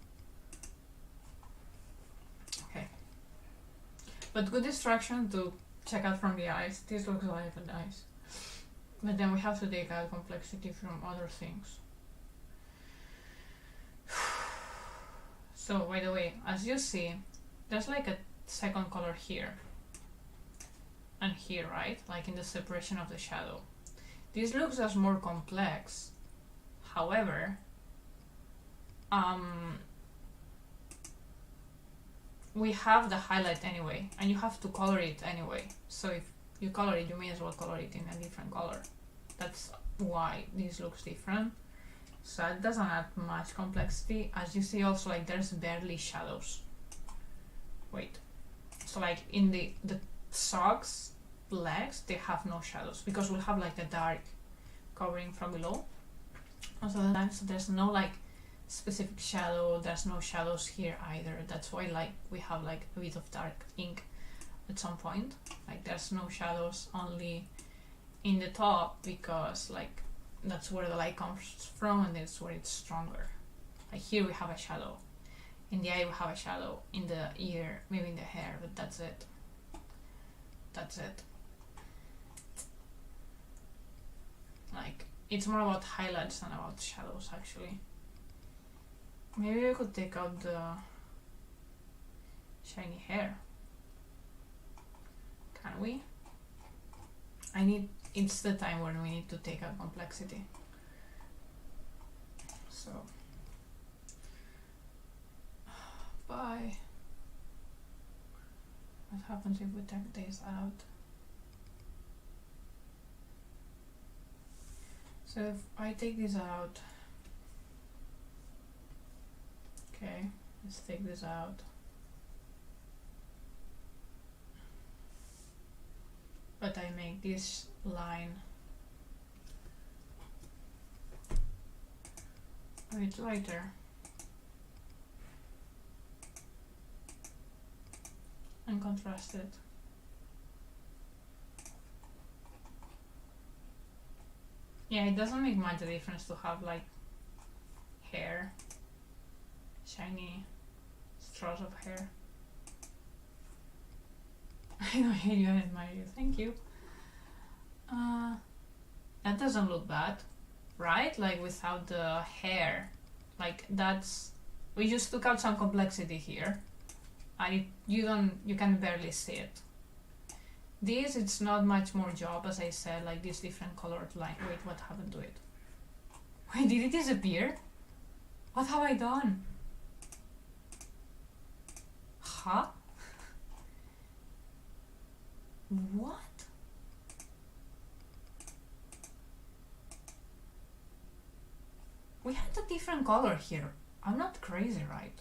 Okay. But good instruction to check out from the eyes. This looks like an eyes. But then we have to take out complexity from other things. So, by the way, as you see, there's like a second color here. And here, right? Like in the separation of the shadow. This looks as more complex. However, we have the highlight anyway, and you have to color it anyway. So if you color it, you may as well color it in a different color. That's why this looks different. So it doesn't add much complexity. As you see also, like, there's barely shadows. Wait. So like in the socks legs, they have no shadows because we'll have like the dark covering from below. Also so there's no like specific shadow, there's no shadows here either. That's why like we have like a bit of dark ink at some point. Like there's no shadows, only in the top, because like that's where the light comes from and that's where it's stronger. Like here we have a shadow, in the eye we have a shadow, in the ear, maybe in the hair, but that's it. That's it. Like it's more about highlights than about shadows actually. Maybe we could take out the shiny hair. Can we? It's the time when we need to take out complexity. So, bye. What happens if we take this out? So if I take this out, okay, let's take this out. But I make this line a bit lighter and contrast it. Yeah, it doesn't make much difference to have like hair, shiny straws of hair. I don't hate you, I admire you, thank you. That doesn't look bad, right? Like without the hair, like that's, we just took out some complexity here. You can barely see it. This, it's not much more job, as I said, like this different colored line. Wait, what happened to it? Wait, did it disappear? What have I done? Huh? What? We had a different color here. I'm not crazy, right?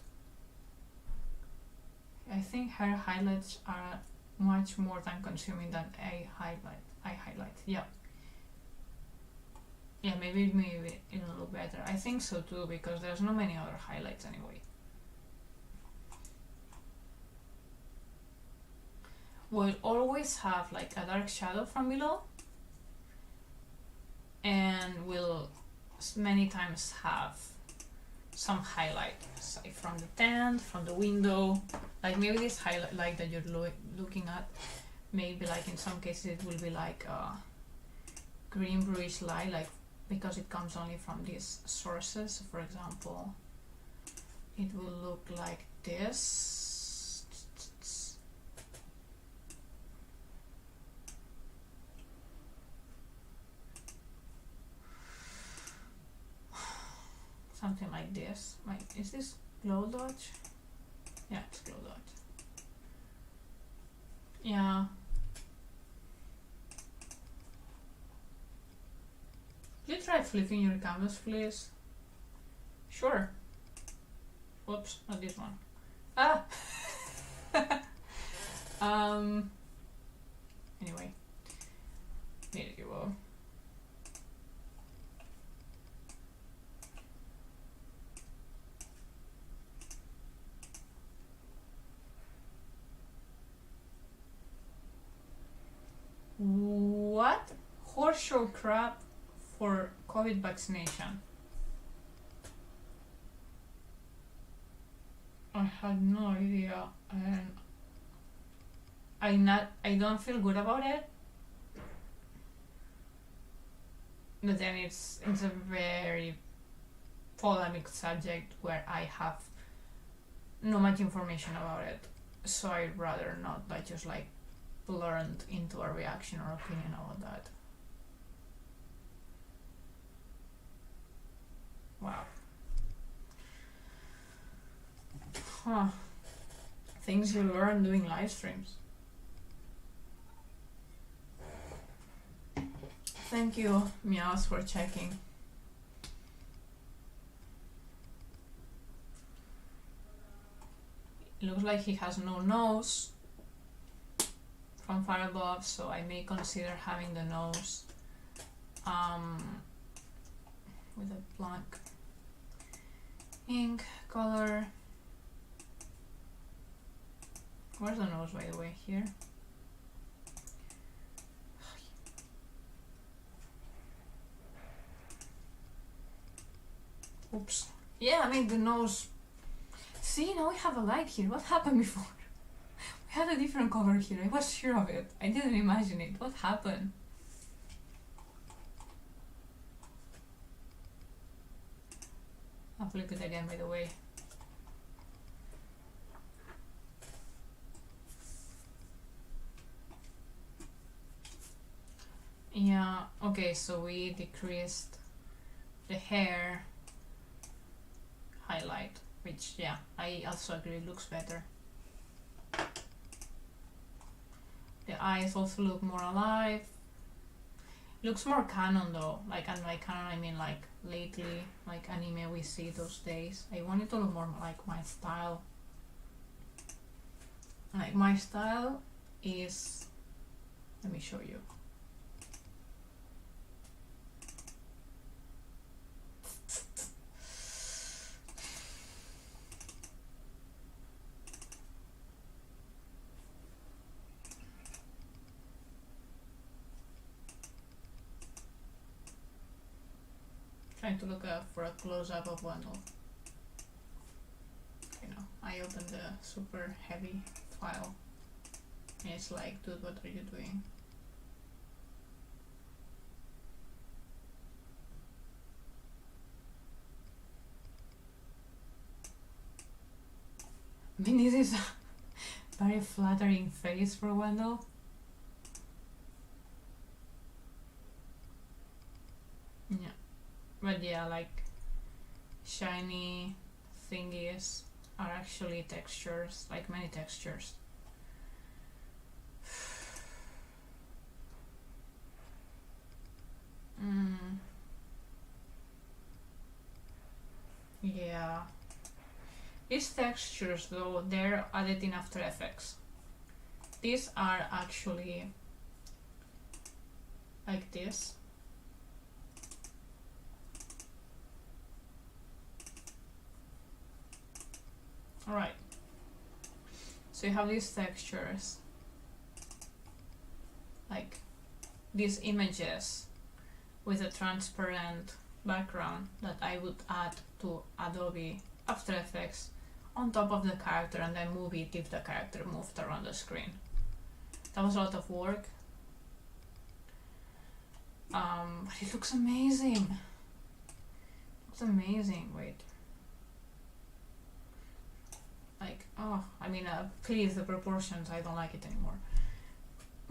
I think hair highlights are much more time consuming than eye highlight. Yeah. Yeah, maybe it'll look better. I think so too, because there's not many other highlights anyway. We'll always have like a dark shadow from below, and we'll many times have some highlight, say from the tent, from the window. Like maybe this highlight that you're looking at, maybe like in some cases it will be like a green bluish light, like because it comes only from these sources. So for example, it will look like this. Something like this. Is this glow dodge? Yeah, it's glow dodge. Yeah. You try flipping your canvas, please? Sure. Whoops, not this one. Ah! Anyway. There you go. What? Horseshoe crab for COVID vaccination? I had no idea, and I don't feel good about it. But then it's a very polemic subject where I have not much information about it, so I'd rather not like just like blurred into a reaction or opinion about that. Wow. Huh. things you learn doing live streams. Thank you, Meows, for checking. It looks like he has no nose from far above, so I may consider having the nose with a black ink color. Where's the nose, by the way? Here. Oops. Yeah, I mean the nose. See, now we have a light here. What happened before? We had a different color here. I was sure of it. I didn't imagine it. What happened? I'll flip it again, by the way. Yeah, okay, so we decreased the hair highlight, which, yeah, I also agree looks better. The eyes also look more alive. Looks more canon though, like, and by canon I mean like lately, like anime we see those days. I want it to look more like my style. Like my style is, let me show you. Trying to look for a close-up of Wendell. You know, I opened the super heavy file and it's like, dude, what are you doing? I mean, this is a very flattering face for Wendell. Yeah. But yeah, like shiny thingies are actually textures, like many textures. Yeah. These textures though, they're added in After Effects. These are actually like this. Alright, so you have these textures, like these images with a transparent background that I would add to Adobe After Effects on top of the character and then move it if the character moved around the screen. That was a lot of work, but it looks amazing. It looks amazing, wait. Like, oh, I mean, please, the proportions, I don't like it anymore.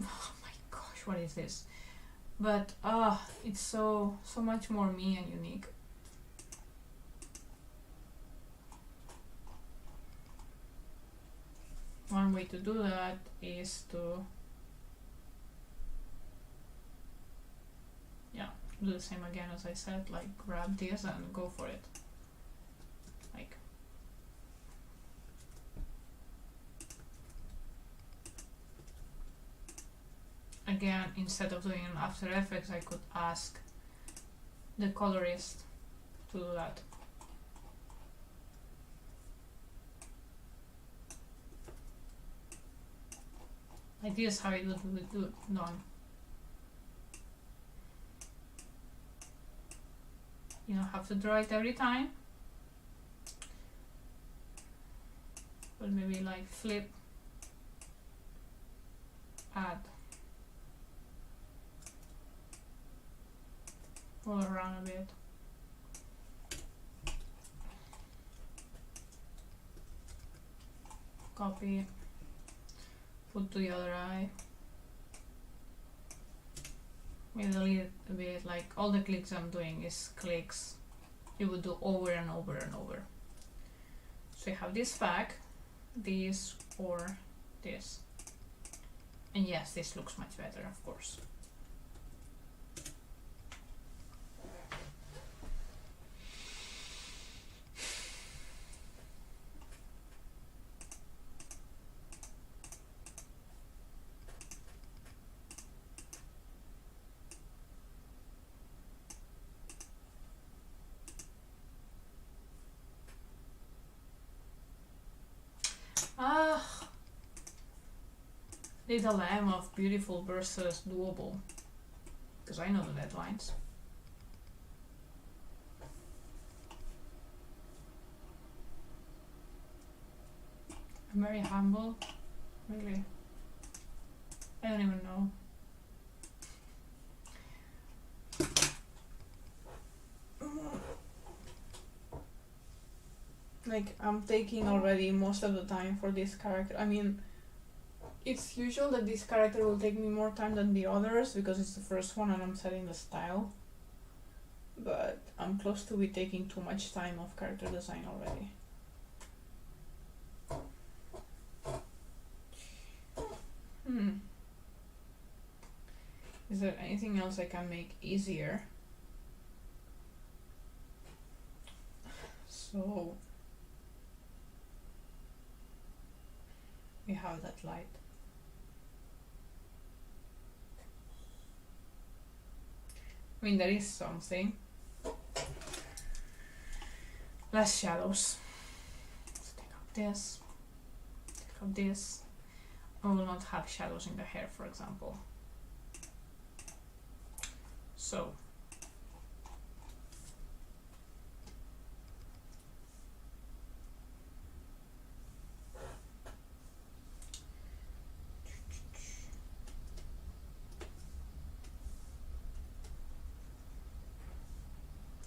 Oh my gosh, what is this? But, it's so much more me and unique. One way to do that is to, yeah, do the same again as I said, like grab this and go for it. Like, again, instead of doing an After Effects, I could ask the colorist to do that. Like this is how it would do done. You don't have to draw it every time, but maybe like flip, add, roll around a bit. Copy, put to the other eye. Maybe delete it a bit, like all the clicks I'm doing is clicks you would do over and over and over. So you have this back, this or this. And yes, this looks much better, of course. Little M of beautiful versus doable. Because I know the deadlines. I'm very humble. Really. I don't even know. Like, I'm taking already most of the time for this character. I mean, it's usual that this character will take me more time than the others because it's the first one and I'm setting the style. But I'm close to be taking too much time of character design already. Is there anything else I can make easier? So we have that light. I mean, there is something. Less shadows. Let's take out this. Take out this. I will not have shadows in the hair, for example. So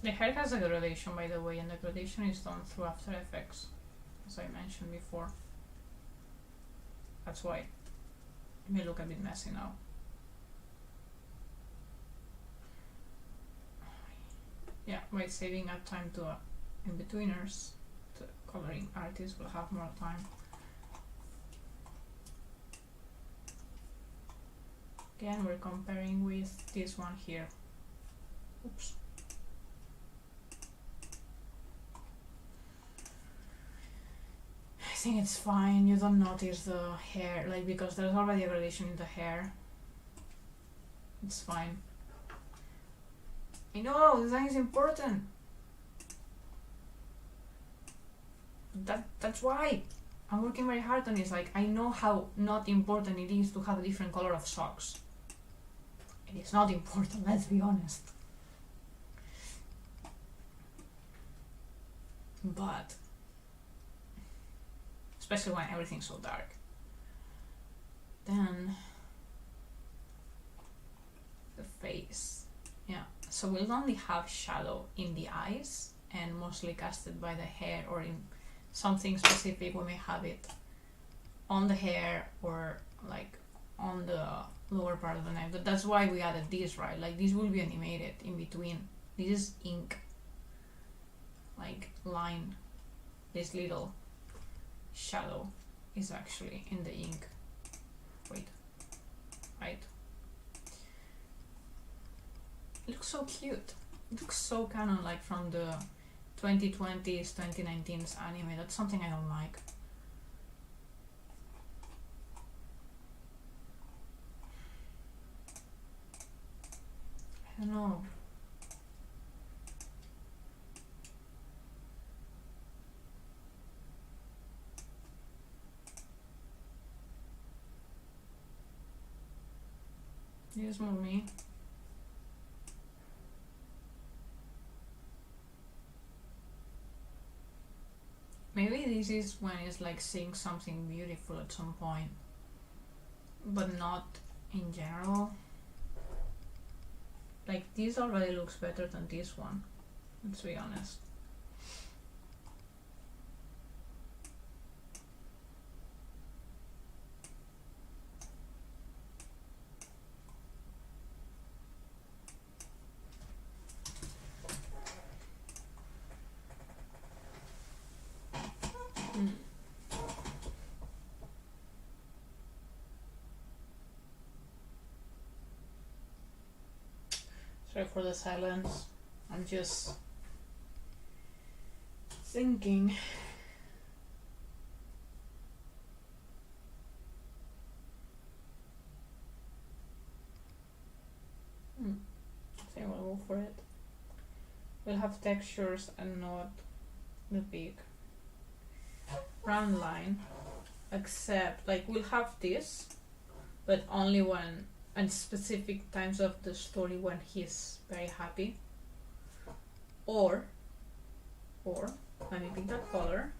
the hair has a gradation, by the way, and the gradation is done through After Effects, as I mentioned before. That's why it may look a bit messy now. Yeah, by saving up time to in-betweeners, the coloring artist will have more time. Again, we're comparing with this one here. Oops. I think it's fine, you don't notice the hair, like, because there's already a gradation in the hair. It's fine. I know, design is important. That's why I'm working very hard on it. Like, I know how not important it is to have a different color of socks. It is not important, let's be honest. But especially when everything's so dark. Then the face. Yeah, so we'll only have shadow in the eyes and mostly casted by the hair, or in something specific we may have it on the hair or like on the lower part of the neck. But that's why we added this, right? Like, this will be animated in between. This is ink, like line. This little shadow is actually in the ink. Wait, right? It looks so cute. It looks so canon, like from the 2020s, 2019's anime. That's something I don't like. I don't know. Here's more me. Maybe this is when it's like seeing something beautiful at some point, but not in general. Like, this already looks better than this one, let's be honest. Sorry for the silence. I'm just thinking. I think we'll go for it. We'll have textures and not the big round line, except like we'll have this, but only when and specific times of the story when he's very happy. Or let me pick that color.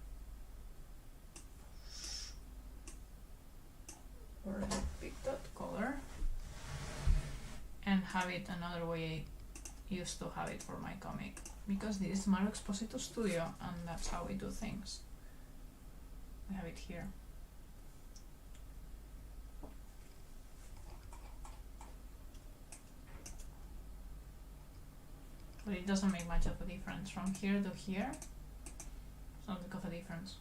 Or let me pick that color and have it another way I used to have it for my comic, because this is Mario Exposito Studio and that's how we do things. I have it here. But it doesn't make much of a difference. From here to here, it's not big of a difference.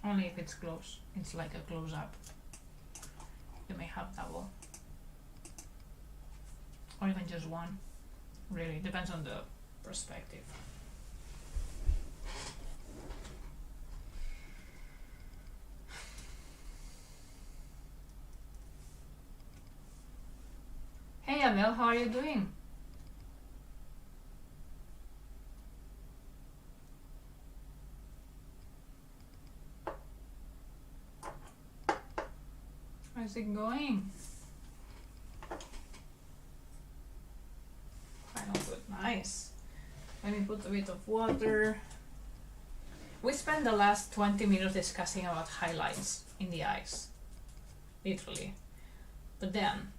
Only if it's close. It's like a close-up. You may have double. Or even just one. Really, depends on the perspective. Hey Adele, how are you doing? How's it going? Final good, nice. Let me put a bit of water. We spent the last 20 minutes discussing about highlights in the eyes. Literally. But then,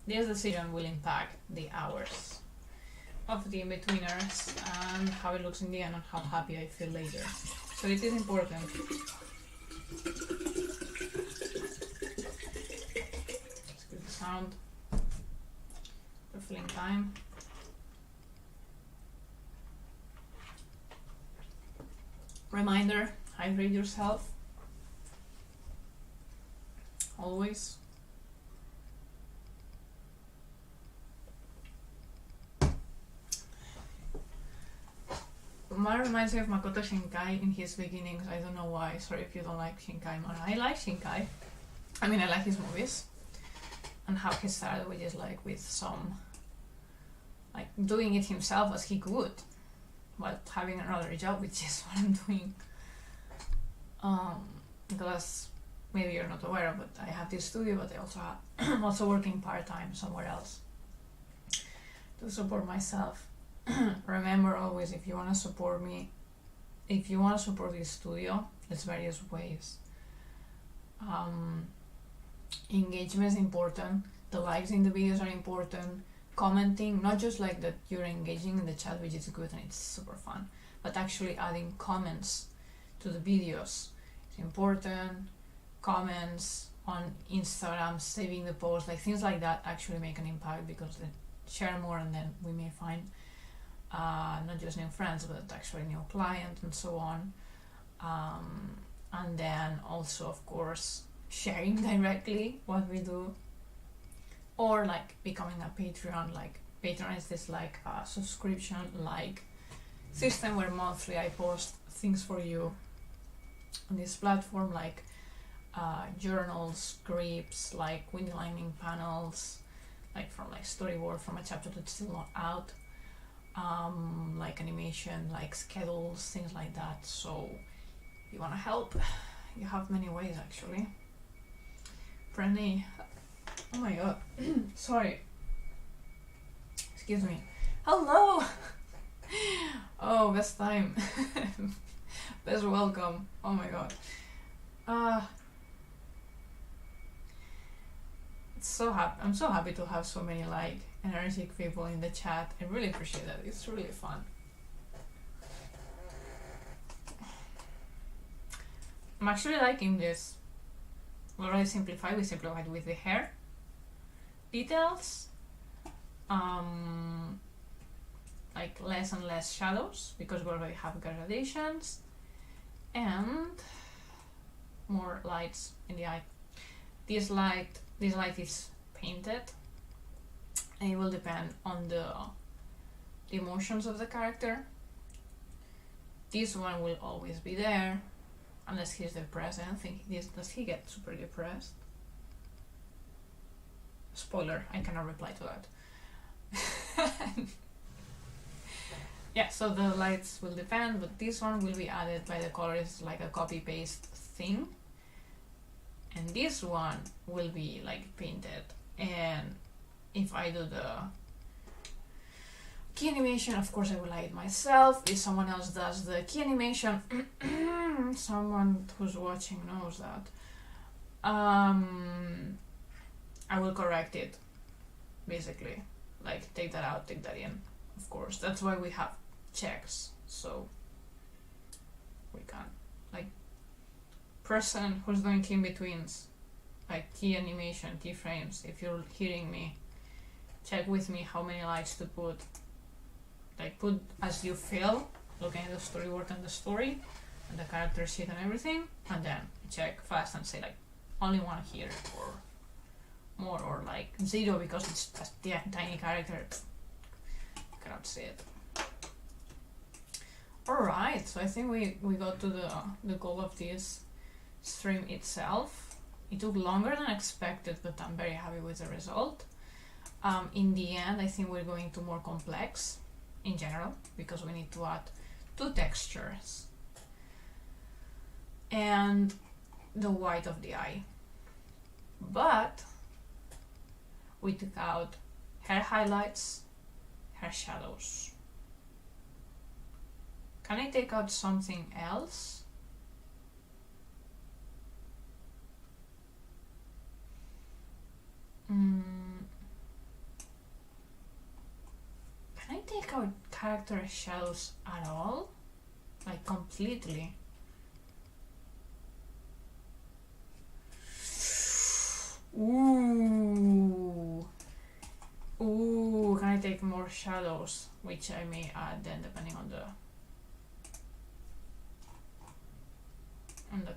this decision will impact the hours of the in-betweeners and how it looks in the end and how happy I feel later. So it is important. Let's get the sound. We're filling time. Reminder, hydrate yourself. Always. Umar reminds me of Makoto Shinkai in his beginnings. I don't know why. Sorry if you don't like Shinkai, man. I like Shinkai. I mean, I like his movies. And how he started, which is like with some, like doing it himself as he could, but having another job, which is what I'm doing. Because maybe you're not aware, but I have this studio, but I also I'm also working part-time somewhere else to support myself. Remember always, if you want to support me, if you want to support this studio, there's various ways. Engagement is important. The likes in the videos are important. Commenting, not just like that you're engaging in the chat, which is good and it's super fun, but actually adding comments to the videos is important. Comments on Instagram, saving the post, like things like that actually make an impact, because they share more and then we may find not just new friends but actually new clients and so on. And then also, of course, sharing directly what we do, or like becoming a Patreon. Like Patreon is this like subscription like system where monthly I post things for you on this platform, like journals, scripts, like window lining panels, like from like storyboard from a chapter that's still not out, like animation, like schedules, things like that. So if you want to help, you have many ways actually. Brandy, oh my god, sorry, excuse me. Hello. Oh, best time. Best welcome. Oh my god. It's so happy. I'm so happy to have so many like energetic people in the chat. I really appreciate that. It's really fun. I'm actually liking this. We already simplified. We simplified with the hair details. Like less and less shadows because we already have gradations, and more lights in the eye. This light is painted, and it will depend on the emotions of the character. This one will always be there, unless he's depressed. I don't think does he get super depressed? Spoiler, I cannot reply to that. Yeah, so the lights will depend, but this one will be added by the colorist, like a copy-paste thing. And this one will be like painted. And if I do the key animation, of course I will light it myself. If someone else does the key animation, someone who's watching knows that, I will correct it, basically. Like, take that out, take that in, of course. That's why we have checks, so we can, like, person who's doing in-betweens, like key animation, keyframes, if you're hearing me, check with me how many lights to put. Like, put as you feel, looking at the storyboard and the story, and the character sheet and everything, and then check fast and say, like, only one here, or more, or like 0 because it's just a tiny character. Cannot see it. Alright, so I think we got to the goal of this stream itself. It took longer than expected, but I'm very happy with the result. In the end, I think we're going to more complex in general, because we need to add 2 textures and the white of the eye. But we took out hair highlights, hair shadows. Can I take out something else? Can I take out character shadows at all? Like, completely? Ooh. Ooh, can I take more shadows? Which I may add then, depending on the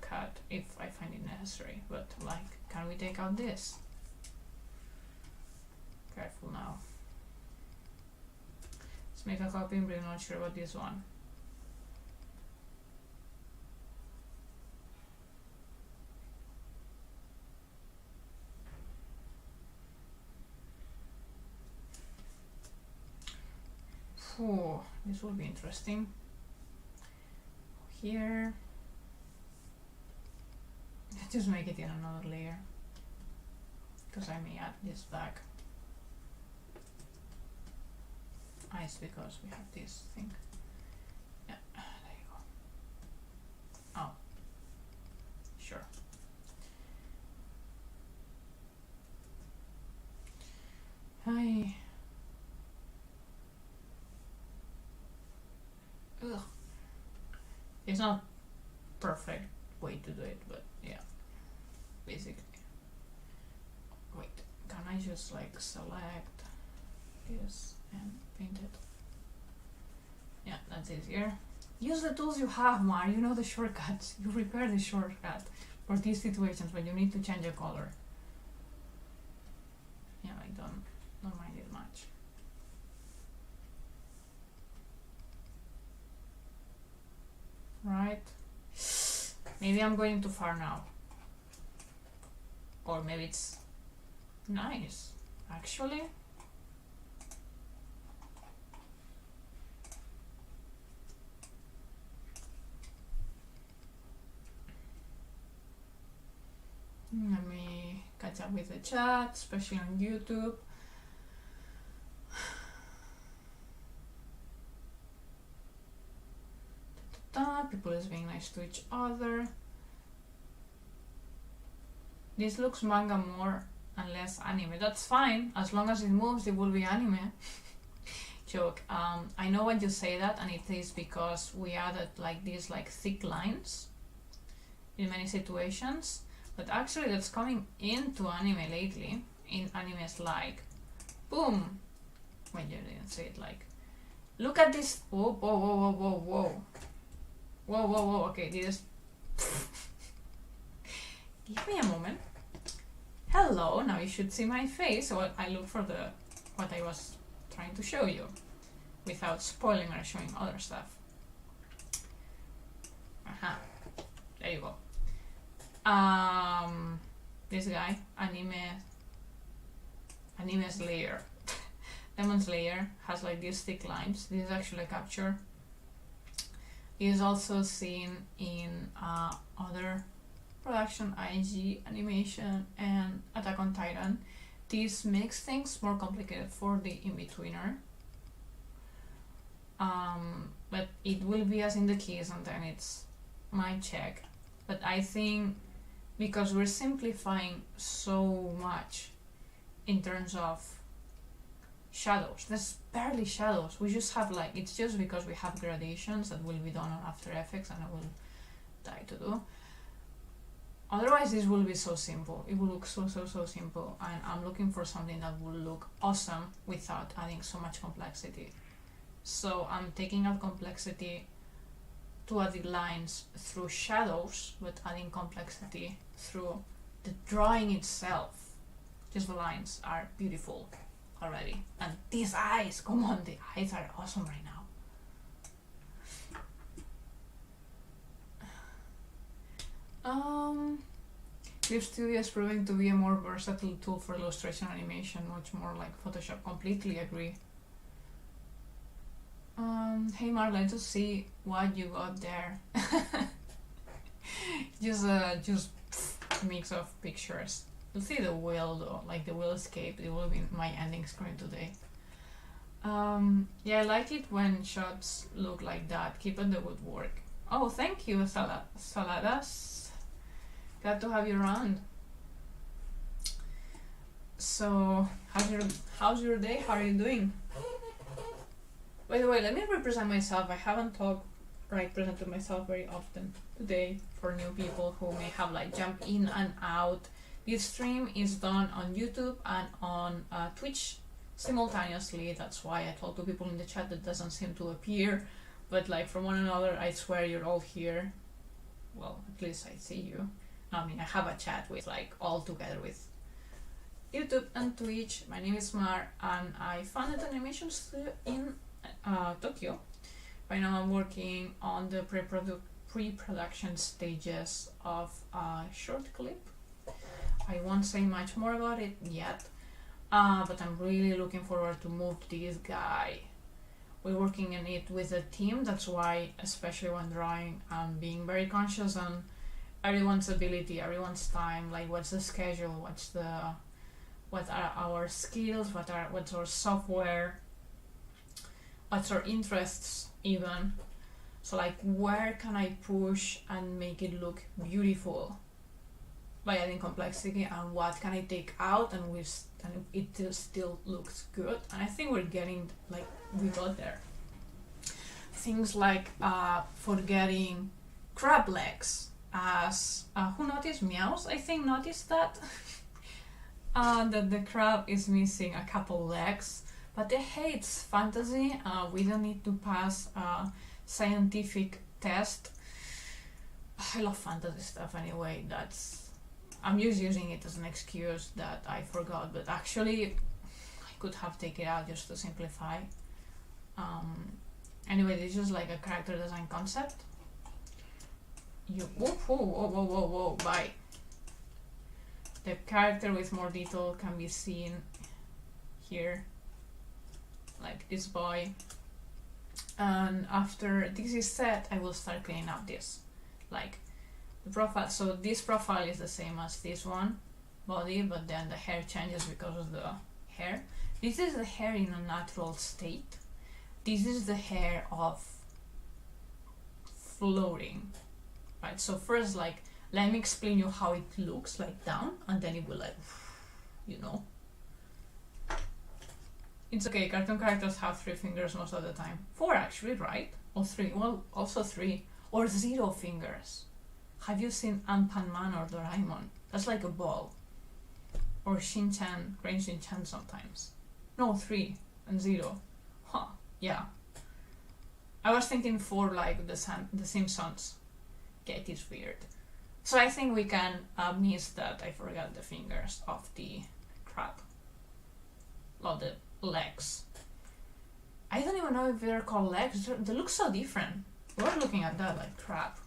cut, if I find it necessary. But, like, can we take out this? Careful now. Let's make a copy, but I'm not sure about this one. Ooh, this will be interesting. Here. Let's just make it in another layer, because I may add this back. Eyes, because we have this thing. Yeah, there you go. Oh, sure. Hi. Ugh. It's not perfect way to do it, but yeah, basically. Wait, can I just like select this and paint it? Yeah, that's easier. Use the tools you have, Mar. You know the shortcuts. You prepare the shortcut for these situations when you need to change a color. Yeah, I don't mind it much. Right. Maybe I'm going too far now. Or maybe it's nice, actually. Let me catch up with the chat, especially on YouTube. People is being nice to each other. This looks manga more and less anime. That's fine, as long as it moves, it will be anime. Joke. I know when you say that, and it is because we added like these like thick lines in many situations. But actually, that's coming into anime lately. In animes like, boom. Wait, you didn't say it like. Look at this. Whoa, whoa, whoa, whoa, whoa, whoa. Whoa, whoa, whoa, okay, this... Give me a moment. Hello, now you should see my face, so I look for the what I was trying to show you without spoiling or showing other stuff. There you go. This guy, Anime Slayer. Demon Slayer has like these thick lines. This is actually a capture. It is also seen in other production, IG, Animation, and Attack on Titan. This makes things more complicated for the in-betweener. But it will be as in the keys, and then it's my check. But I think because we're simplifying so much in terms of shadows, there's barely shadows. We just have like, it's just because we have gradations that will be done on After Effects, and I will die to do. Otherwise this will be so simple. It will look so simple, and I'm looking for something that will look awesome without adding so much complexity. So I'm taking out complexity to add the lines through shadows, but adding complexity through the drawing itself. Just the lines are beautiful already. And these eyes, come on, the eyes are awesome right now. Clip Studio is proving to be a more versatile tool for illustration animation, much more like Photoshop. Completely agree. Hey Mark, let's just see what you got there. just mix of pictures. You'll see the wheel though, like the wheel escape. It will be my ending screen today. Yeah, I like it when shots look like that. Keep up the good work. Oh, thank you, Saladas. Glad to have you around. So, how's your day? How are you doing? By the way, let me represent myself. I haven't presented myself very often today for new people who may have like jumped in and out. This stream is done on YouTube and on Twitch simultaneously. That's why I told two people in the chat that doesn't seem to appear. But like from one another, I swear you're all here. Well, at least I see you. I mean, I have a chat with like all together with YouTube and Twitch. My name is Mar, and I founded an animation studio in Tokyo. Right now I'm working on the pre-production stages of a short clip. I won't say much more about it yet, but I'm really looking forward to move this guy. We're working on it with a team. That's why, especially when drawing, I'm being very conscious on everyone's ability, everyone's time, like what's the schedule, what are our skills, what's our software, what's our interests even. So like where can I push and make it look beautiful by adding complexity, and what can I take out and it still looks good. And I think we're getting like, we got there. Things like forgetting crab legs, as who noticed? Meows, I think, noticed that. That the crab is missing a couple legs, but hey, it's fantasy. We don't need to pass a scientific test. I love fantasy stuff anyway. I'm just using it as an excuse that I forgot, but actually I could have taken it out just to simplify. Anyway, this is like a character design concept. Whoa, bye. The character with more detail can be seen here, like this boy. And after this is set, I will start cleaning up this, like the profile. So this profile is the same as this one, body, but then the hair changes because of the hair. This is the hair in a natural state. This is the hair of floating, right? So first, like, let me explain you how it looks like down, and then it will like, you know. It's okay, cartoon characters have 3 fingers most of the time. 4 actually, right? Or 3, well, also 3. Or 0 fingers. Have you seen Ant-Man or Doraemon? That's like a ball. Or Shin-chan, Great Shin-chan sometimes. No, 3 and 0. Huh, yeah. I was thinking 4 like the Simpsons. Yeah, it is weird. So I think we can miss that I forgot the fingers of the crab. legs. I don't even know if they're called legs. They look so different. We're looking at that like crap.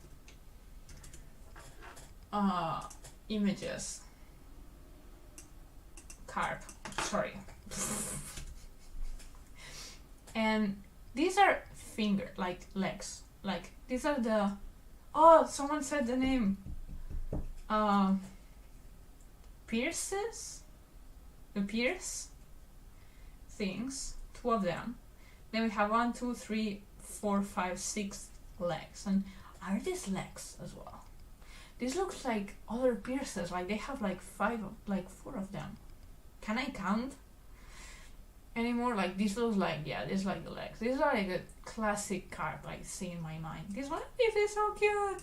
Images. Carp. Sorry. And these are finger, like legs. Like these are the. Oh, someone said the name. Pierces. The pierce things. 2 of them. Then we have 1, 2, 3, 4, 5, 6 legs. And are these legs as well? This looks like other pierces. Like they have like 4 of them. Can I count anymore? Like this looks like, yeah, this is like the legs. These are like a classic carp I see in my mind. This one, this is so cute.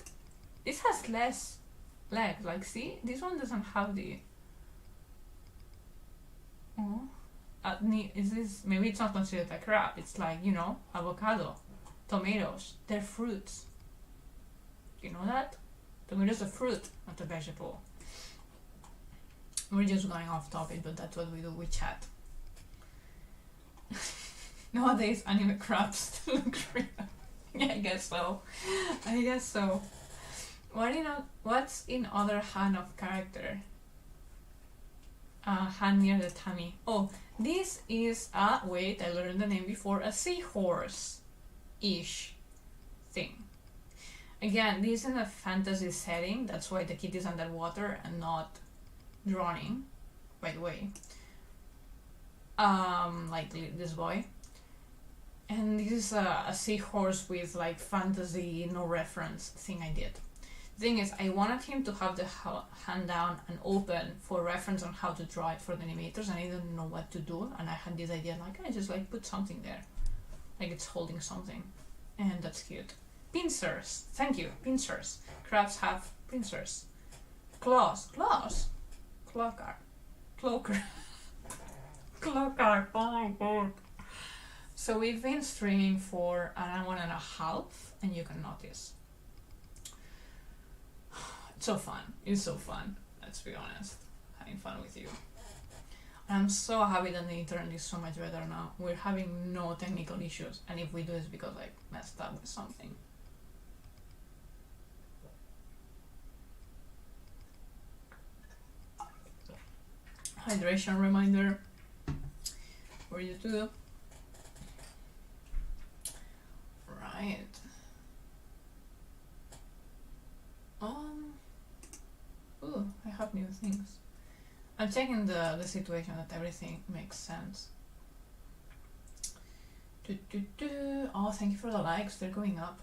This has less legs. Like see, this one doesn't have the. Oh. Is this, maybe it's not considered a crab, it's like, you know, avocado, tomatoes, they're fruits. You know that? Tomatoes are fruit, not a vegetable. We're just going off topic, but that's what we do, we chat. Nowadays, anime crabs look real. Yeah, I guess so. I guess so. What's in other hand of character? Hand near the tummy. Oh, this is a, wait, I learned the name before, a seahorse-ish thing. Again, this is in a fantasy setting, that's why the kid is underwater and not drowning, by the way. Like this boy. And this is a seahorse with like fantasy, no reference thing I did. The thing is, I wanted him to have the hand down and open for reference on how to draw it for the animators, and I didn't know what to do, and I had this idea like, I just like put something there. Like it's holding something. And that's cute. Pincers. Thank you. Pincers. Crabs have pincers. Claws. Claws. Clawcar. Cloaker. Clawcar. Oh my god. So we've been streaming for an hour and a half, and you can notice. It's so fun. It's so fun. Let's be honest. Having fun with you. And I'm so happy that the internet is so much better now. We're having no technical issues, and if we do, it's because like messed up with something. Hydration reminder for you too. Right. Ooh, I have new things. I'm checking the situation that everything makes sense. Oh, thank you for the likes, they're going up.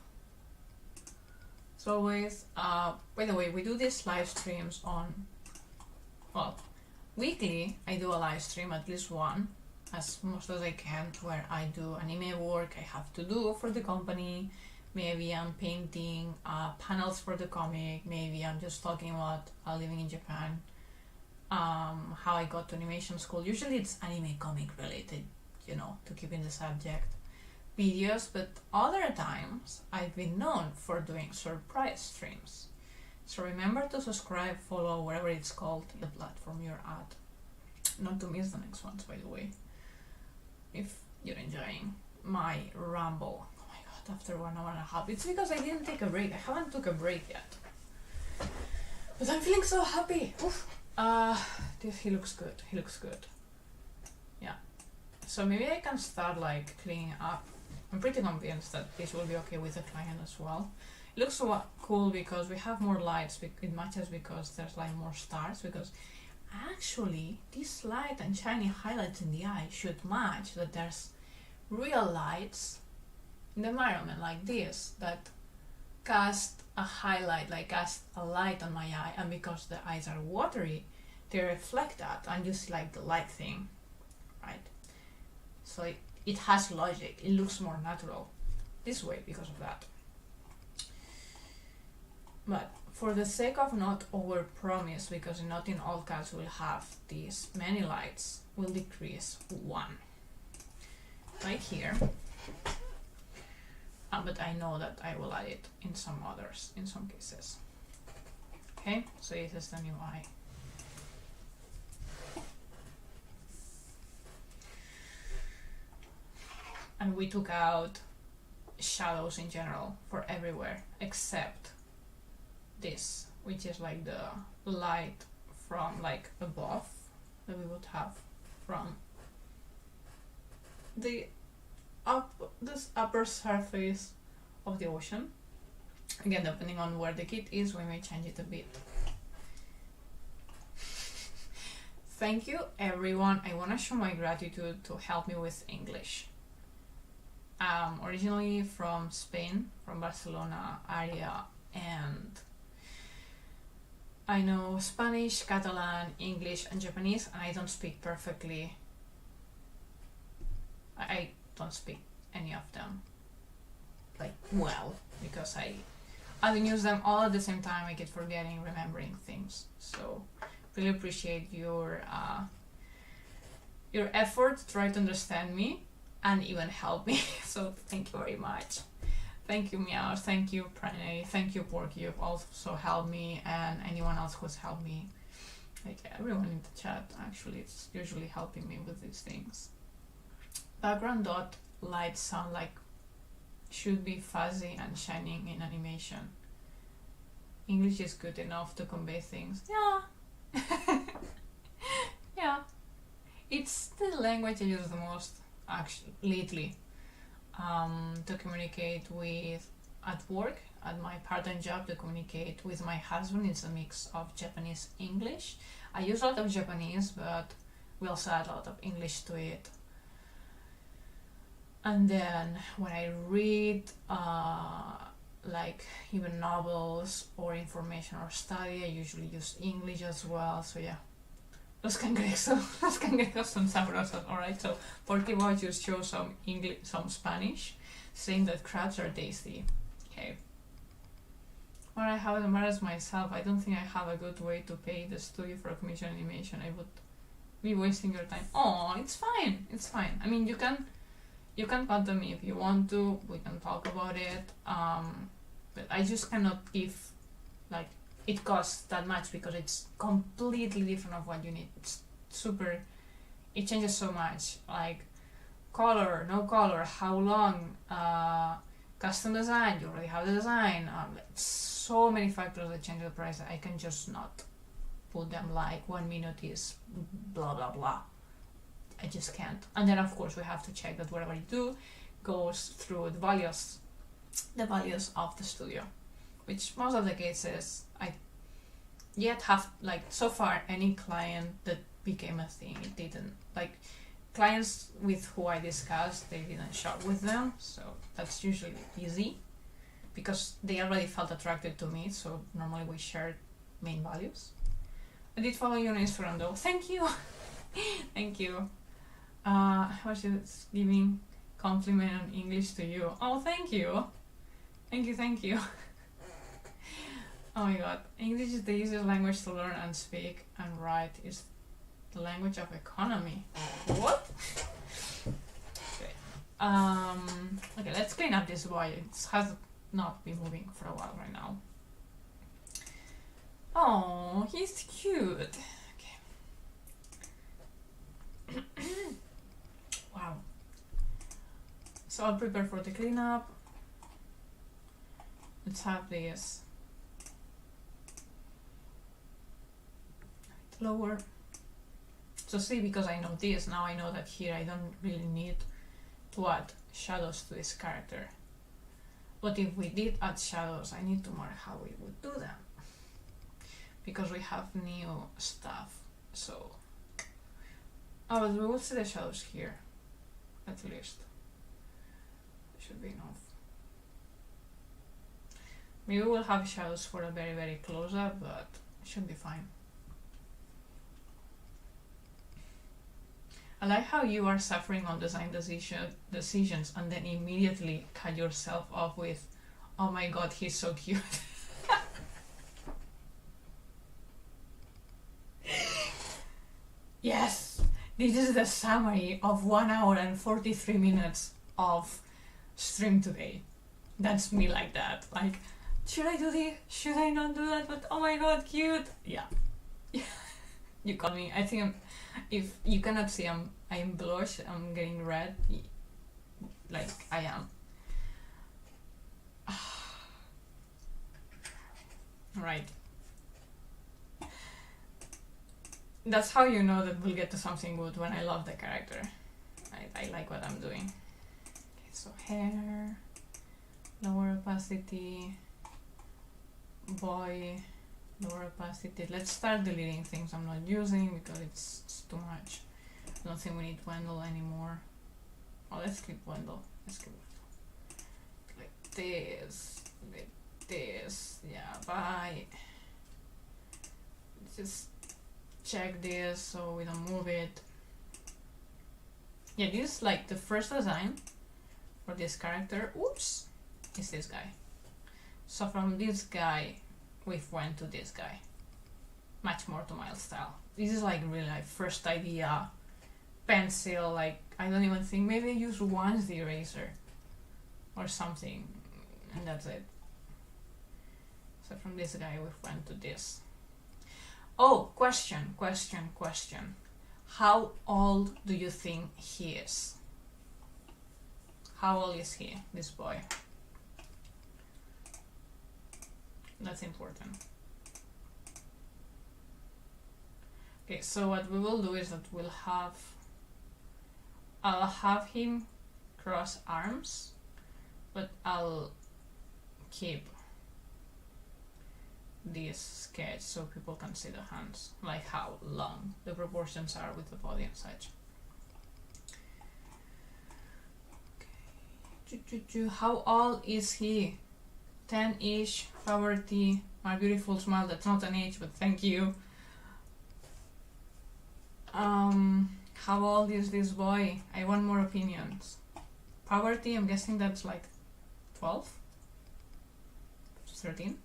As always, by the way, we do these live streams on, well, weekly I do a live stream, at least one, as most as I can, where I do anime work I have to do for the company. Maybe I'm painting panels for the comic, maybe I'm just talking about living in Japan, how I got to animation school. Usually it's anime comic related, you know, to keep in the subject videos, but other times I've been known for doing surprise streams. So remember to subscribe, follow, whatever it's called, the platform you're at. Not to miss the next ones, by the way, if you're enjoying my ramble. After 1 hour and a half. It's because I didn't take a break. I haven't took a break yet. But I'm feeling so happy. Oof. He looks good. He looks good. Yeah. So maybe I can start like cleaning up. I'm pretty convinced that this will be okay with the client as well. It looks so cool because we have more lights. It matches because there's like more stars. Because actually, this light and shiny highlights in the eye should match that there's real lights in the environment like this that cast a highlight, like cast a light on my eye, and because the eyes are watery, they reflect that and you see like the light thing, right? So it has logic. It looks more natural this way because of that. But for the sake of not over-promise, because not in all cats will have these many lights, we'll decrease 1 right here. But I know that I will add it in some others, in some cases. Okay, so this is the new eye. and we took out shadows in general for everywhere except this, which is like the light from like above that we would have from this upper surface of the ocean. Again, depending on where the kit is, we may change it a bit. Thank you everyone. I want to show my gratitude to help me with English. Originally from Spain, from Barcelona area, and I know Spanish, Catalan, English and Japanese, and I don't speak perfectly. I don't speak any of them like well, because I don't use them all at the same time. I keep forgetting, remembering things. So really appreciate your effort to try to understand me and even help me. So thank you very much. Thank you, Meow. Thank you, Pranay. Thank you, Porky. You've also helped me, and anyone else who's helped me. Like everyone in the chat, actually, it's usually helping me with these things. Background dot lights sound like should be fuzzy and shining in animation. English is good enough to convey things. Yeah. Yeah. It's the language I use the most actually lately. To communicate with at work, at my part-time job, to communicate with my husband. It's a mix of Japanese English. I use a lot of Japanese, but we also add a lot of English to it. And then when I read like even novels or information or study, I usually use English as well. So yeah, los cangrejos son sabrosos. Alright, so Porky Boy just show some English, some Spanish, saying that crabs are tasty. Okay. Or I haven't embarrassed myself. I don't think I have a good way to pay the studio for commission animation. I would be wasting your time. Oh, it's fine. It's fine. I mean, you can contact me if you want to. We can talk about it. But I just cannot give like it costs that much because it's completely different of what you need. It's super. It changes so much. Like color, no color, how long, custom design. You already have the design. So many factors that change the price. I can just not put them like 1 minute is blah blah blah. I just can't. And then of course we have to check that whatever you do goes through the values of the studio, which most of the cases I yet have, like so far any client that became a thing, it didn't, like clients with who I discussed, they didn't shop with them, so that's usually easy because they already felt attracted to me, so normally we shared main values. I did follow you on Instagram though. Thank you. Thank you. I was just giving compliment on English to you. Oh, thank you. Thank you. Oh my god. English is the easiest language to learn and speak and write. It's the language of economy. What? Okay. Okay, let's clean up this boy. It has not been moving for a while right now. Oh, he's cute. Okay. Wow. So I'll prepare for the cleanup. Let's have this lower. So see, because I know this, now I know that here I don't really need to add shadows to this character. But if we did add shadows, I need to mark how we would do them. Because we have new stuff, so... Oh, but we will see the shadows here, at least. Should be enough. Maybe we'll have shadows for a very, very close-up, but it should be fine. I like how you are suffering on design decisions and then immediately cut yourself off with, oh my god, he's so cute. Yes, this is the summary of 1 hour and 43 minutes of stream today. That's me like that. Like, should I do this? Should I not do that? But oh my god, cute. Yeah. You call me. I think if you cannot see, I'm blush. I'm getting red. like I am. Right. That's how you know that we'll get to something good, when I love the character. I like what I'm doing. Okay, so hair, lower opacity, boy, lower opacity. Let's start deleting things I'm not using because it's too much. I don't think we need Wendell anymore. Oh, let's keep Wendell. Let's keep Wendell. Like this. Yeah, bye. Just check this so we don't move it. Yeah, this is like the first design for this character. Oops, is this guy. So from this guy, we've went to this guy. Much more to my style. This is like really like first idea, pencil. Like I don't even think, maybe I use once the eraser or something, and that's it. So from this guy, we've went to this. Oh, question. How old do you think he is? How old is he, this boy? That's important. Okay, so what we will do is that I'll have him cross arms, but I'll keep this sketch so people can see the hands, like how long the proportions are with the body and such. Okay. How old is he? 10-ish, poverty, my beautiful smile, that's not an age, but thank you. How old is this boy? I want more opinions. Poverty, I'm guessing that's like 12? 13?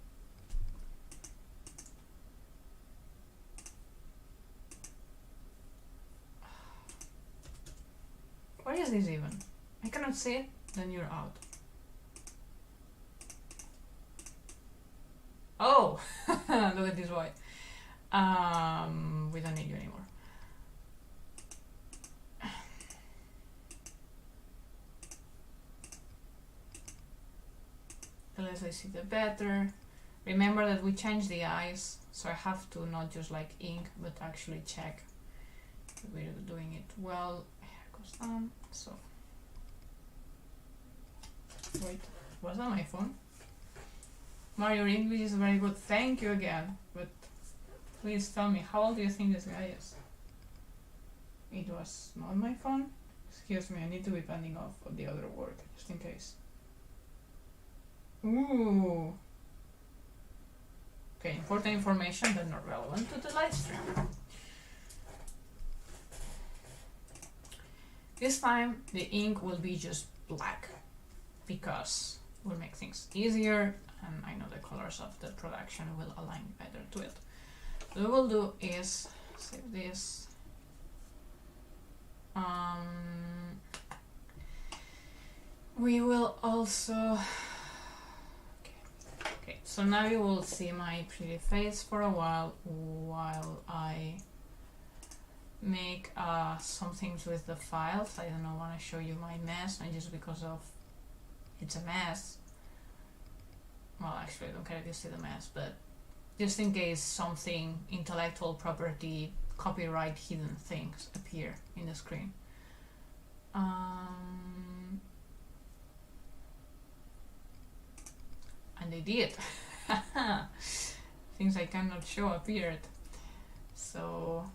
Where is this even? I cannot see it, then you're out. Oh! Look at this boy. We don't need you anymore. The less I see, the better. Remember that we changed the eyes, so I have to not just like ink, but actually check that we're doing it well. So wait, was that my phone? Mario, your English is very good, thank you again, but please tell me, how old do you think this guy is? It was not my phone? Excuse me, I need to be pending off of the other work, just in case. Ooh. Okay, important information but not relevant to the live stream. This time the ink will be just black because it will make things easier, and I know the colors of the production will align better to it. So what we'll do is save this. We will also okay, so now you will see my pretty face for a while I make some things with the files. I don't want to show you my mess, and just because of it's a mess. Well, actually I don't care if you see the mess, but just in case something intellectual property, copyright hidden things appear in the screen. And they did. Things I cannot show appeared. So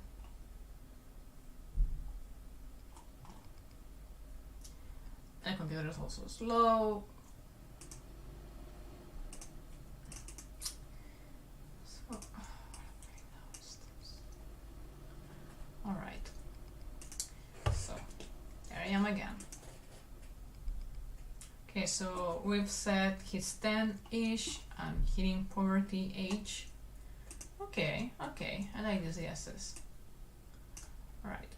the computer is also slow. So alright. So there I am again. Okay, so we've said he's 10-ish and hitting poverty age. Okay, okay, I like these yeses. Alright.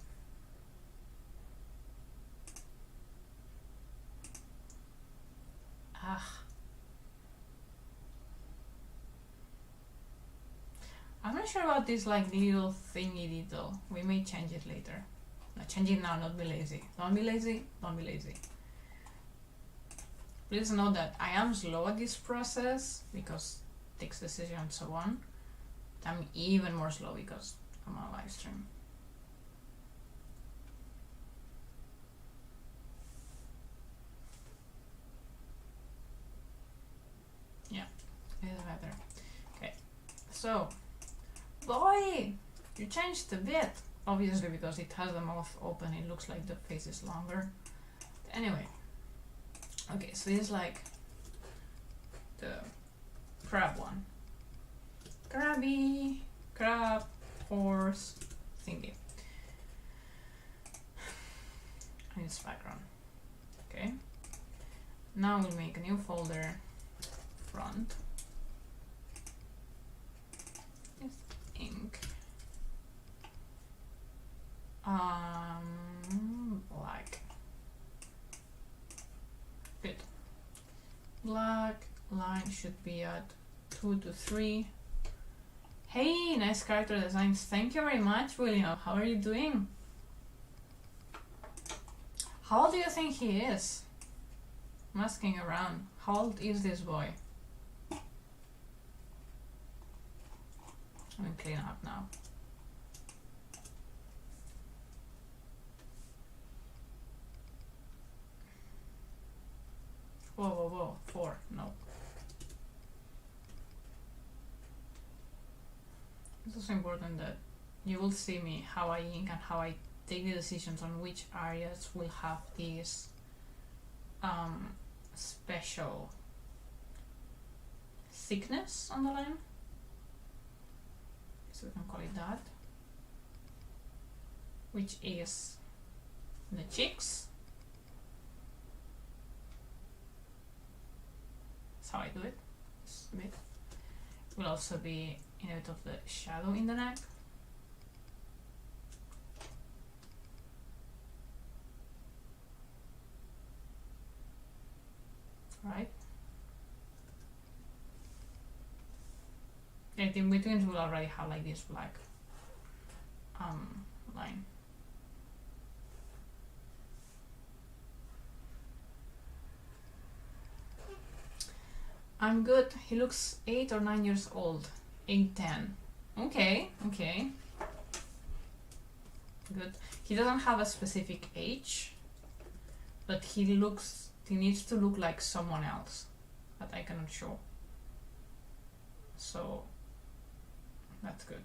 I'm not sure about this like little thingy detail. We may change it later. No, change it now, not be lazy. Don't be lazy, don't be lazy. Please note that I am slow at this process because it takes decision and so on. I'm even more slow because I'm on a live stream. Yeah, it is better. Okay, so, boy, you changed a bit. Obviously because it has the mouth open, it looks like the face is longer. Anyway, okay, so this is like the crab one. Crabby, crab, horse, thingy. And its background. Okay. Now we'll make a new folder. Front. It's ink. Black. Good. Black line should be at 2 to 3. Hey, nice character designs. Thank you very much, William. How are you doing? How old do you think he is? I'm asking around. How old is this boy? I'm gonna clean up now. Whoa, whoa, whoa. 4. No. It's also important that you will see me how I ink and how I take the decisions on which areas will have these special thickness on the line. So we can call it that. Which is the cheeks. That's how I do it. Just a bit. Will also be in a bit of the shadow in the neck. Right. And in between will already have like this black line. I'm good. He looks 8 or 9 years old. 8, 10. Okay, okay. Good. He doesn't have a specific age, but he needs to look like someone else that I cannot show. So that's good.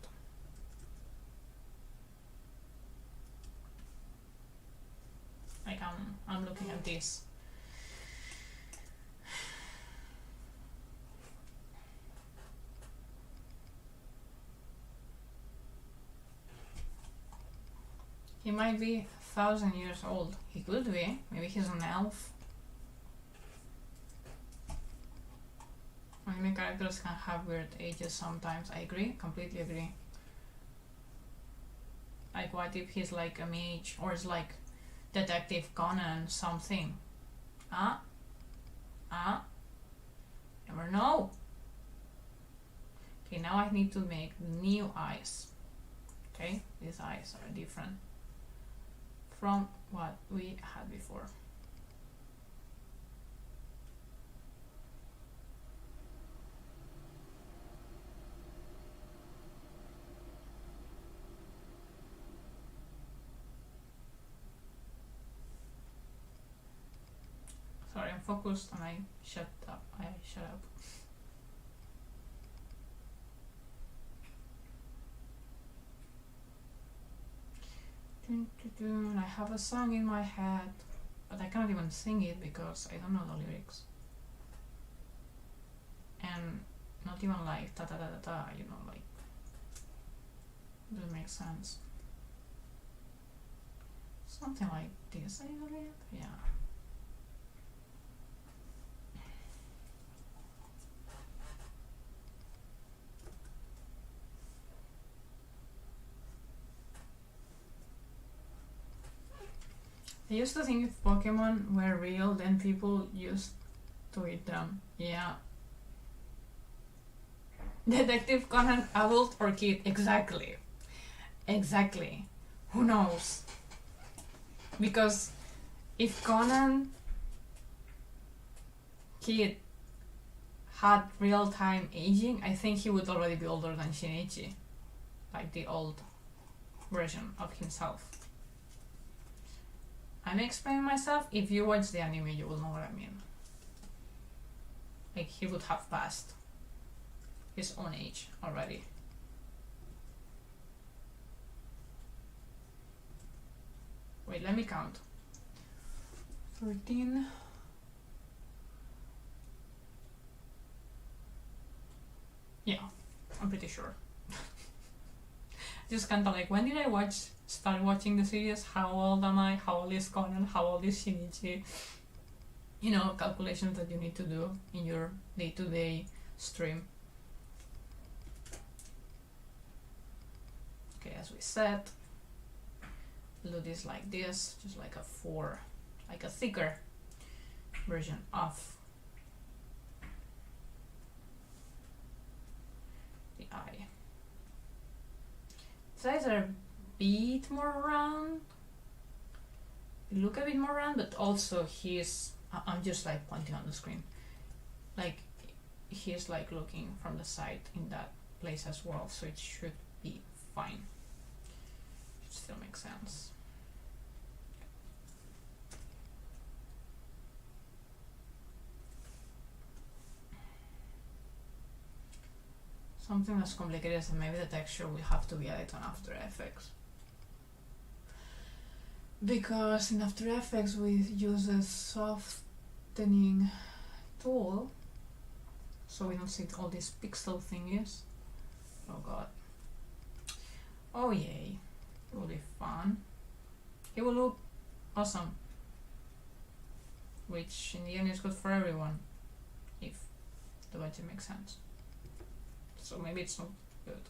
Like I'm looking at this. He might be 1,000 years old. He could be. Maybe he's an elf. Anime characters can have weird ages sometimes. I agree. Completely agree. Like, what if he's like a mage or is like Detective Conan something? Never know. Okay, now I need to make new eyes. Okay, these eyes are different from what we had before. Sorry, I'm focused and I shut up. I have a song in my head, but I cannot even sing it because I don't know the lyrics. And not even like ta ta ta ta ta, you know, like, doesn't make sense. Something like this, I believe, yeah. I used to think if Pokemon were real, then people used to eat them. Yeah. Detective Conan, adult or kid? Exactly. Exactly. Who knows? Because if Conan kid had real-time aging, I think he would already be older than Shinichi, like the old version of himself. I'm explaining myself. If you watch the anime, you will know what I mean. Like, he would have passed his own age already. Wait, let me count. 13. Yeah, I'm pretty sure. Just kind of like, when did I start watching the series? How old am I? How old is Conan? How old is Shinichi? You know, calculations that you need to do in your day-to-day stream. Okay, as we said, we'll do this like this, just like a 4, like a thicker version of the eye. Sides are a bit more round, they look a bit more round, but also I'm just like pointing on the screen, like he's like looking from the side in that place as well, so it should be fine. It still makes sense. Something as complicated as maybe the texture will have to be added on After Effects. Because in After Effects we use a softening tool, so we don't see all these pixel thingies. Oh god. Oh yay. It will be fun. It will look awesome. Which in the end is good for everyone, if the budget makes sense. So maybe it's not good.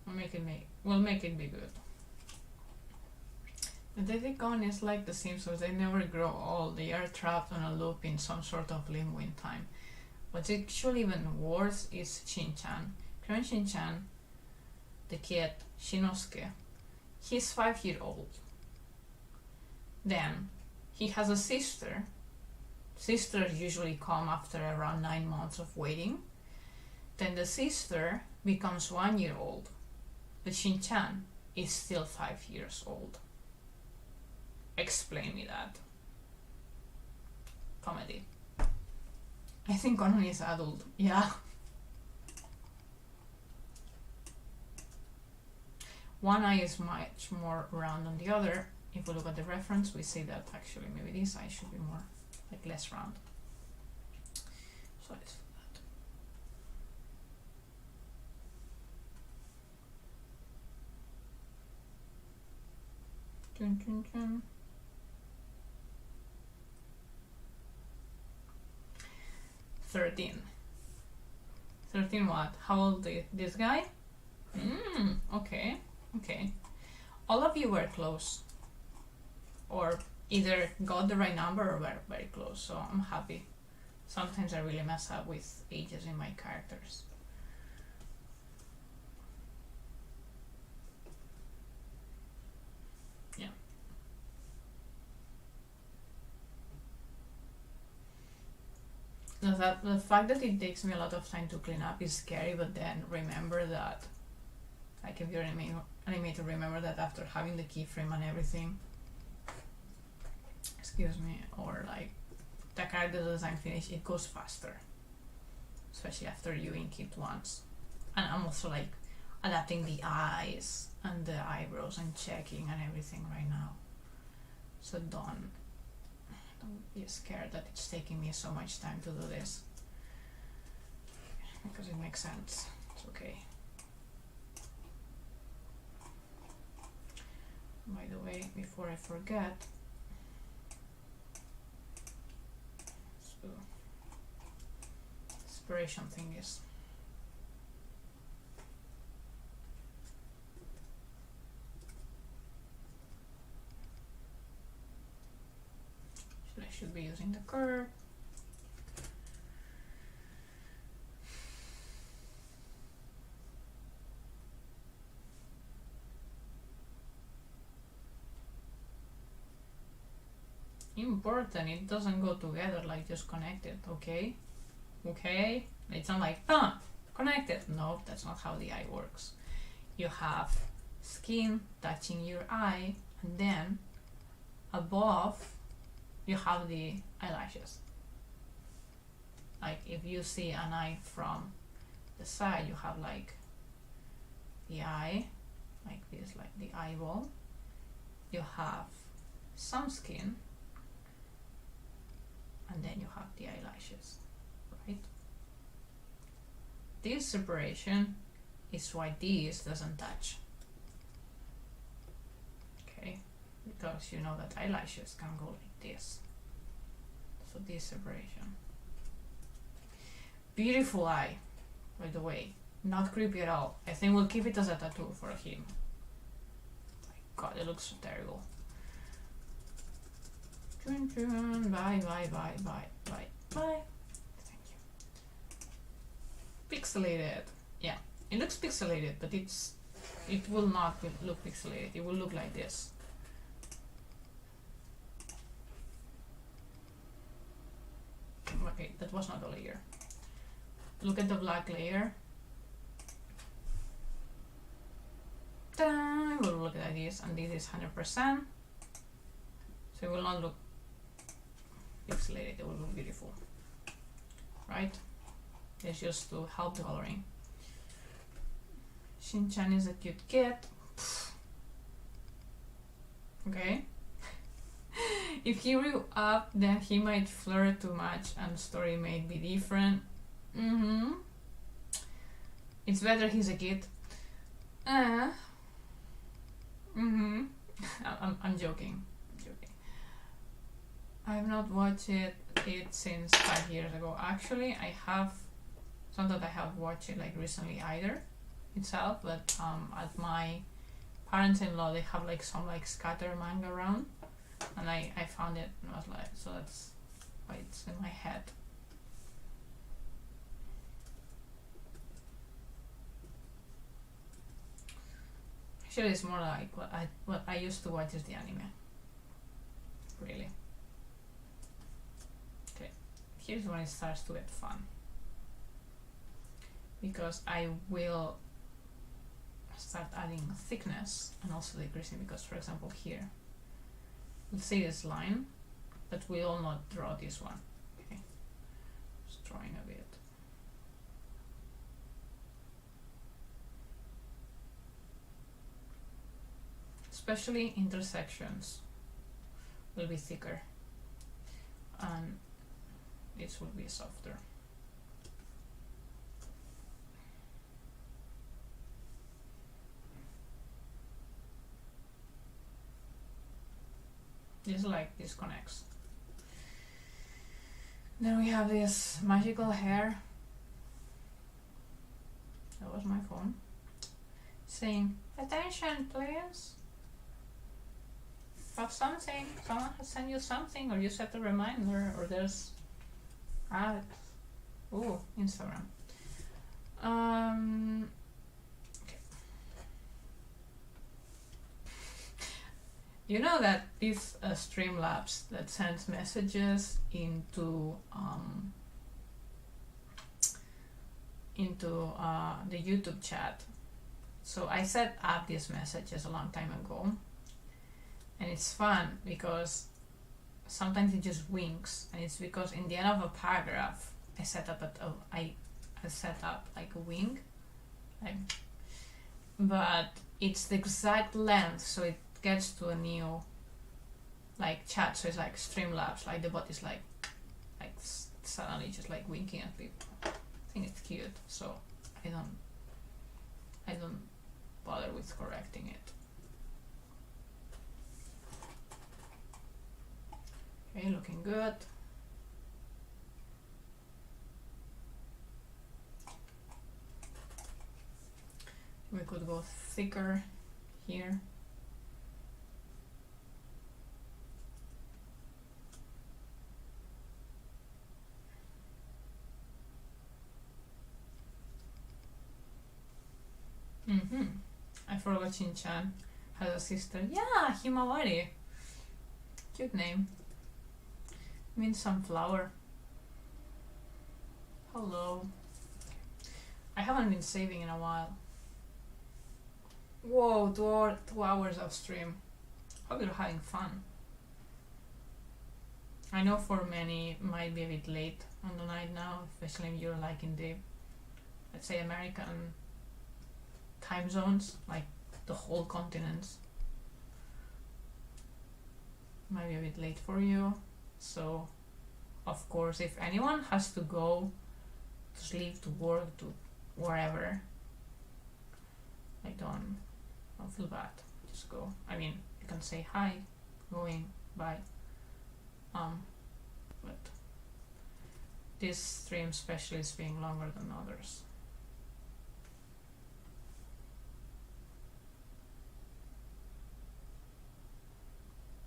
We'll make it be good. The Deticon is like the Simpsons, they never grow old, they are trapped on a loop in some sort of limbo in time. What's actually even worse is Shin-chan. Current Shin-chan, the kid, Shinosuke, he's 5 years old. Then, he has a sister. Sisters usually come after around 9 months of waiting. Then the sister becomes 1 year old, but Shin-chan is still 5 years old. Explain me that. Comedy. I think Conan is adult, yeah. One eye is much more round than the other. If we look at the reference, we see that actually maybe this eye should be more, like less round. So let's do that. Dun, dun, dun. 13. 13 what? How old is this guy? Okay. All of you were close. Or either got the right number or were very close, so I'm happy. Sometimes I really mess up with ages in my characters. Yeah. The fact that it takes me a lot of time to clean up is scary, but then remember that, like if you're an animator, remember that after having the keyframe and everything, excuse me, or like the character design finish, it goes faster, especially after you ink it once. And I'm also like adapting the eyes and the eyebrows and checking and everything right now, so don't be scared that it's taking me so much time to do this, because it makes sense. It's okay. By the way, before I forget, so inspiration thing is I should be using the curve. important. It doesn't go together like just connected. Okay, it's not like connected. No, that's not how the eye works. You have skin touching your eye, and then above you have the eyelashes. Like if you see an eye from the side, you have like the eye like this, like the eyeball. You have some skin, and then you have the eyelashes, right? This separation is why this doesn't touch. Okay, because you know that eyelashes can go like this. So this separation. Beautiful eye, by the way. Not creepy at all. I think we'll keep it as a tattoo for him. My God, it looks so terrible. Bye. Thank you. Pixelated. Yeah, it looks pixelated, but it will not look pixelated. It will look like this. Okay, that was not a layer. Look at the black layer. Ta-da! It will look like this, and this is 100%. So it will not look pixelated, it will look beautiful. Right? It's just to help the coloring. Shin-chan is a cute kid. Okay. If he grew up, then he might flirt too much and the story might be different. It's better he's a kid. I'm joking. I've not watched it since 5 years ago. Actually, I have. It's not that I have watched it like recently either itself, but at my parents-in-law they have like some like scatter manga around, and I found it and I was like, so that's why it's in my head. Actually, it's more like what I used to watch is the anime. Really. Okay, here's when it starts to get fun. Because I will start adding thickness and also decreasing, because for example here, let's see this line, but we will not draw this one. Okay, just drawing a bit. Especially intersections will be thicker and this will be softer. This like disconnects. Then we have this magical hair. That was my phone saying, "Attention, please. Have something. Someone has sent you something, or you set a reminder, or there's ads." Ooh, Instagram. Okay. You know that this Streamlabs that sends messages into the YouTube chat. So I set up these messages a long time ago, and it's fun because sometimes it just winks, and it's because in the end of a paragraph I set up like a wink, but it's the exact length, so it gets to a new like chat. So it's like Streamlabs, like the bot is like suddenly just like winking at people. I think it's cute, so I don't bother with correcting it. Okay, looking good. We could go thicker here. I forgot Shin-chan has a sister. Yeah, Himawari. Cute name. Means sunflower. Hello. I haven't been saving in a while. Whoa, 2 hours of stream. Hope you're having fun. I know for many it might be a bit late on the night now, especially if you're like in the, let's say, American time zones, like the whole continents. Might be a bit late for you. So, of course, if anyone has to go to sleep, to work, to wherever, I don't feel bad. Just go. I mean, you can say hi, going, bye. But this stream especially is being longer than others.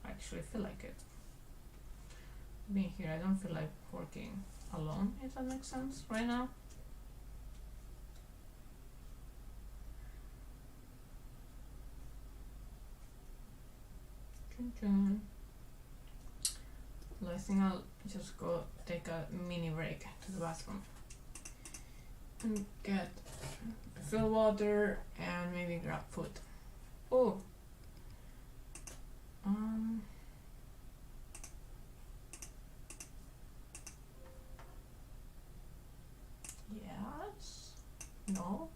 I actually feel like it. Being here, I don't feel like working alone, if that makes sense, right now. I think I'll just go take a mini break to the bathroom and fill water and maybe grab food. Oh, yes, no,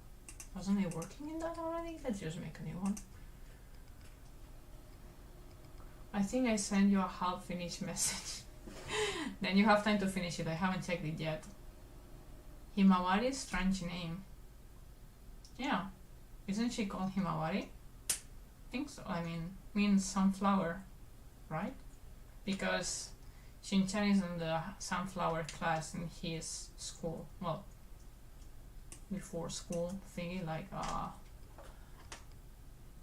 wasn't it working in that already? Let's just make a new one. I think I sent you a half-finished message. Then you have time to finish it. I haven't checked it yet. Himawari, strange name. Yeah, isn't she called Himawari? I think so. I mean, means sunflower, right? Because Shinchan is in the sunflower class in his school. Well, before school thingy, like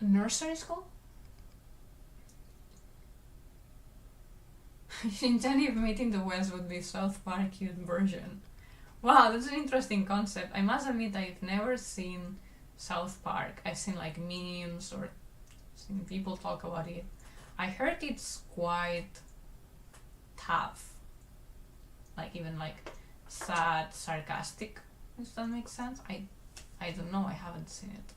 nursery school. Shinchan, if Meet in the West would be South Park cute version. Wow, that's an interesting concept. I must admit I've never seen South Park. I've seen like memes or seen people talk about it. I heard it's quite tough. Like even like sad, sarcastic, if that makes sense. I don't know, I haven't seen it.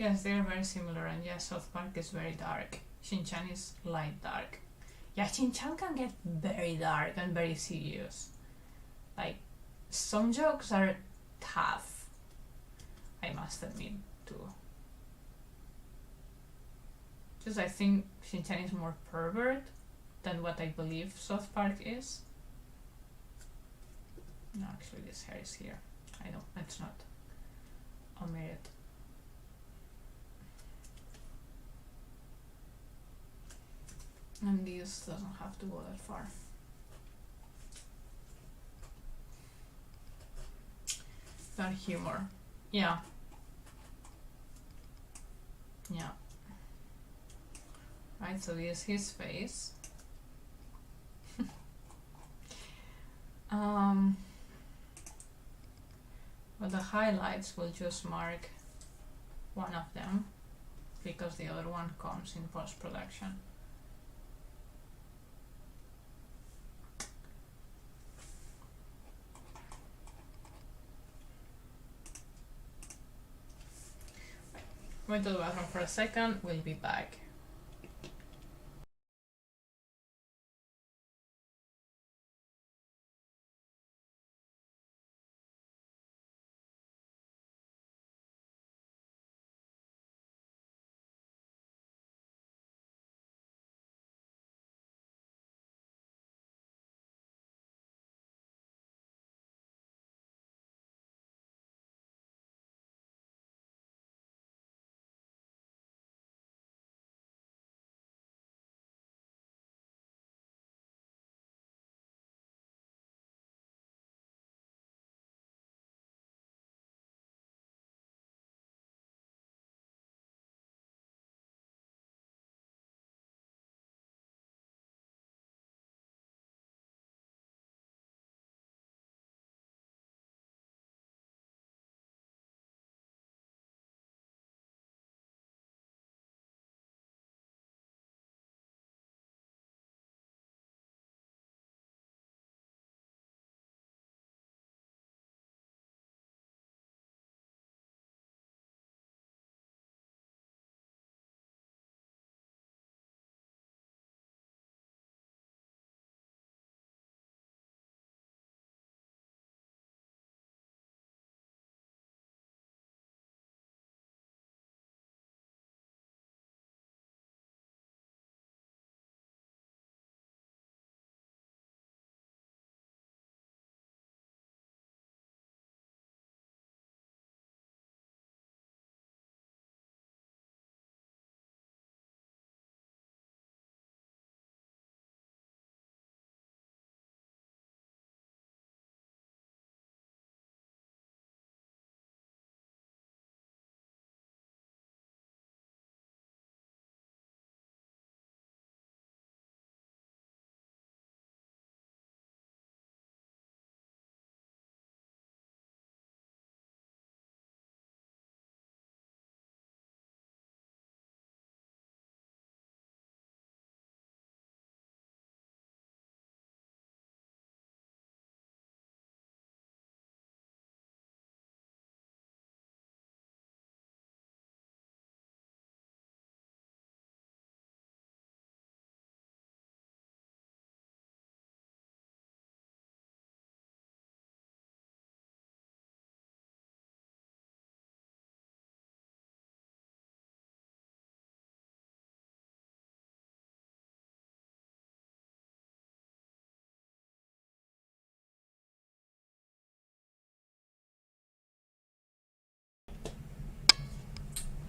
Yes, they are very similar, and yes, South Park is very dark. Shin-chan is light dark. Yeah, Shin-chan can get very dark and very serious. Like, some jokes are tough, I must admit, too. Just I think Shin-chan is more pervert than what I believe South Park is. No, actually this hair is here. I know, it's not omitted. And this doesn't have to go that far. That humor. Yeah. Yeah. Right, so this is his face. But the highlights will just mark one of them because the other one comes in post-production. Going to the bathroom for a second, we'll be back.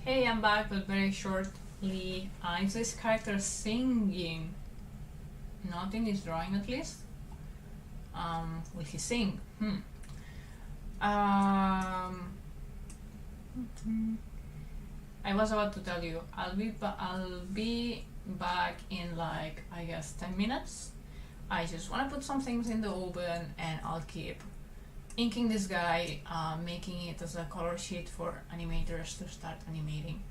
Hey, I'm back, but very shortly. Is this character singing? Not in this drawing, at least. Will he sing? I was about to tell you, I'll be back in like, I guess, 10 minutes. I just want to put some things in the oven and I'll keep inking this guy, making it as a color sheet for animators to start animating.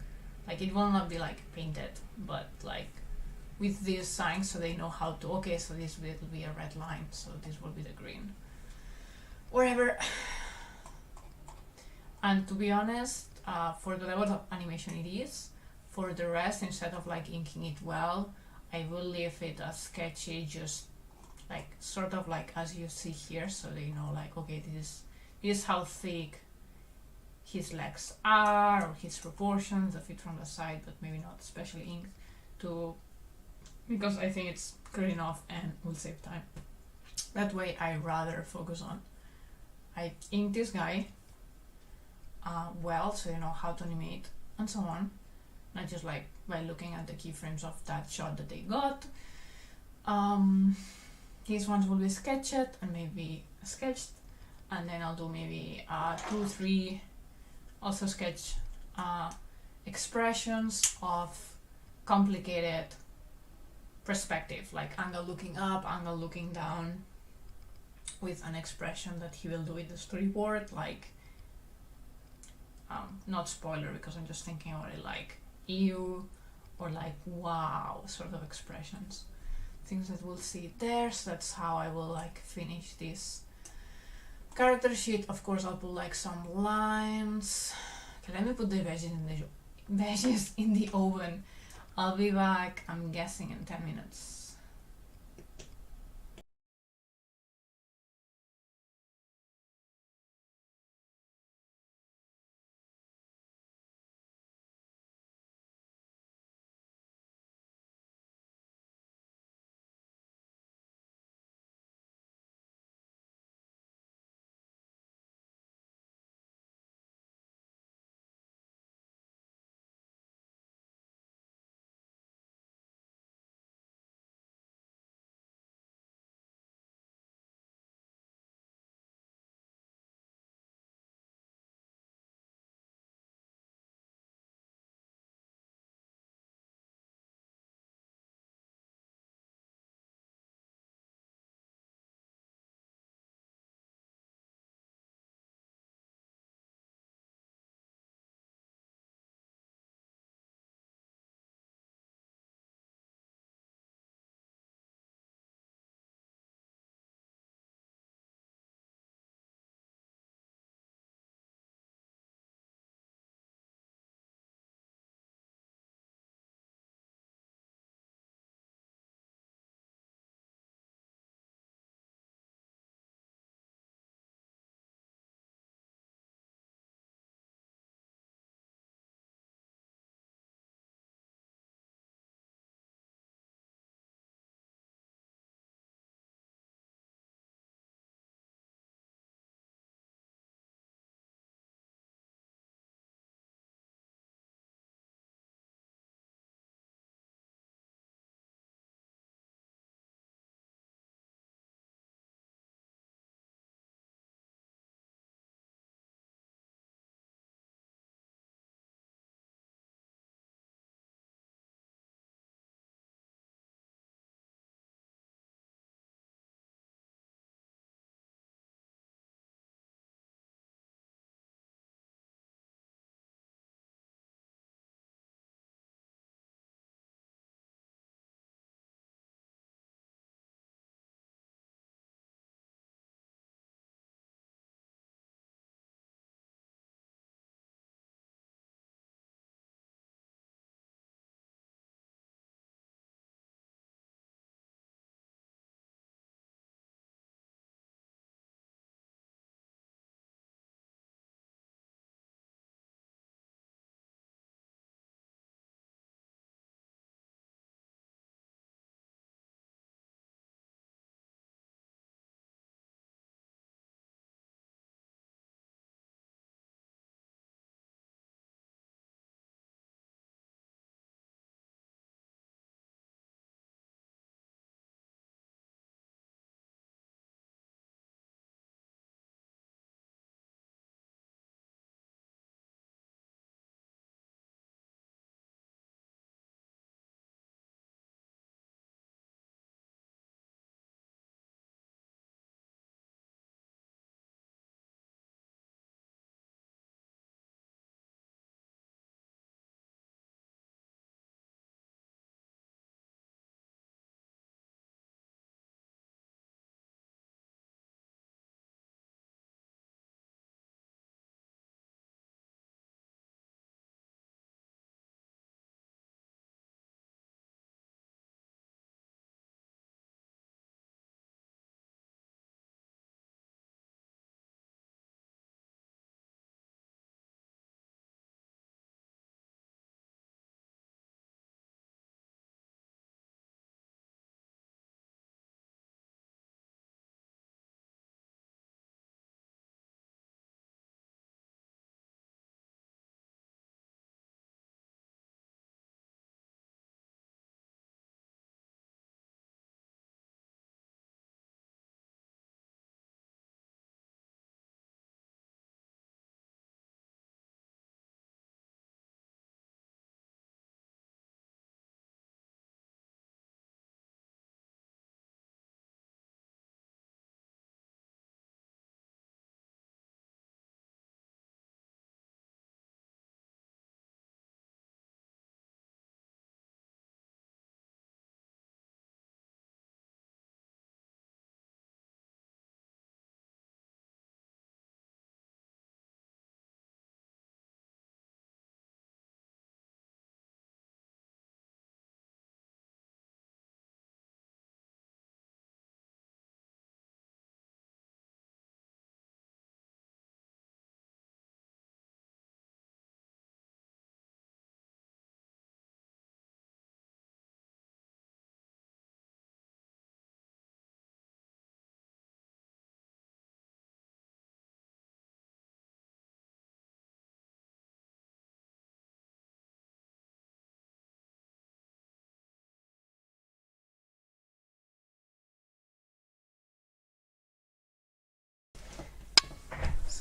Like, it will not be like painted, but like with these signs so they know how to, okay, so this will be a red line, so this will be the green. Whatever. And to be honest, for the level of animation it is, for the rest, instead of like inking it well, I will leave it as sketchy, just like sort of like as you see here, so they know like, okay, this is how thick his legs are, or his proportions, the fit from the side, but maybe not especially inked, to because I think it's good enough and will save time. That way I rather focus on, I ink this guy well, so you know how to animate and so on, not just like by looking at the keyframes of that shot that they got. These ones will be sketched and maybe sketched, and then I'll do maybe 2, 3 also sketch expressions of complicated perspective, like angle looking up, angle looking down, with an expression that he will do in the storyboard, like not spoiler because I'm just thinking about it, like ew or like wow sort of expressions, things that we'll see there. So that's how I will like finish this character sheet. Of course I'll put like some lines. Okay, let me put the veggies in the oven. I'll be back, I'm guessing, in 10 minutes.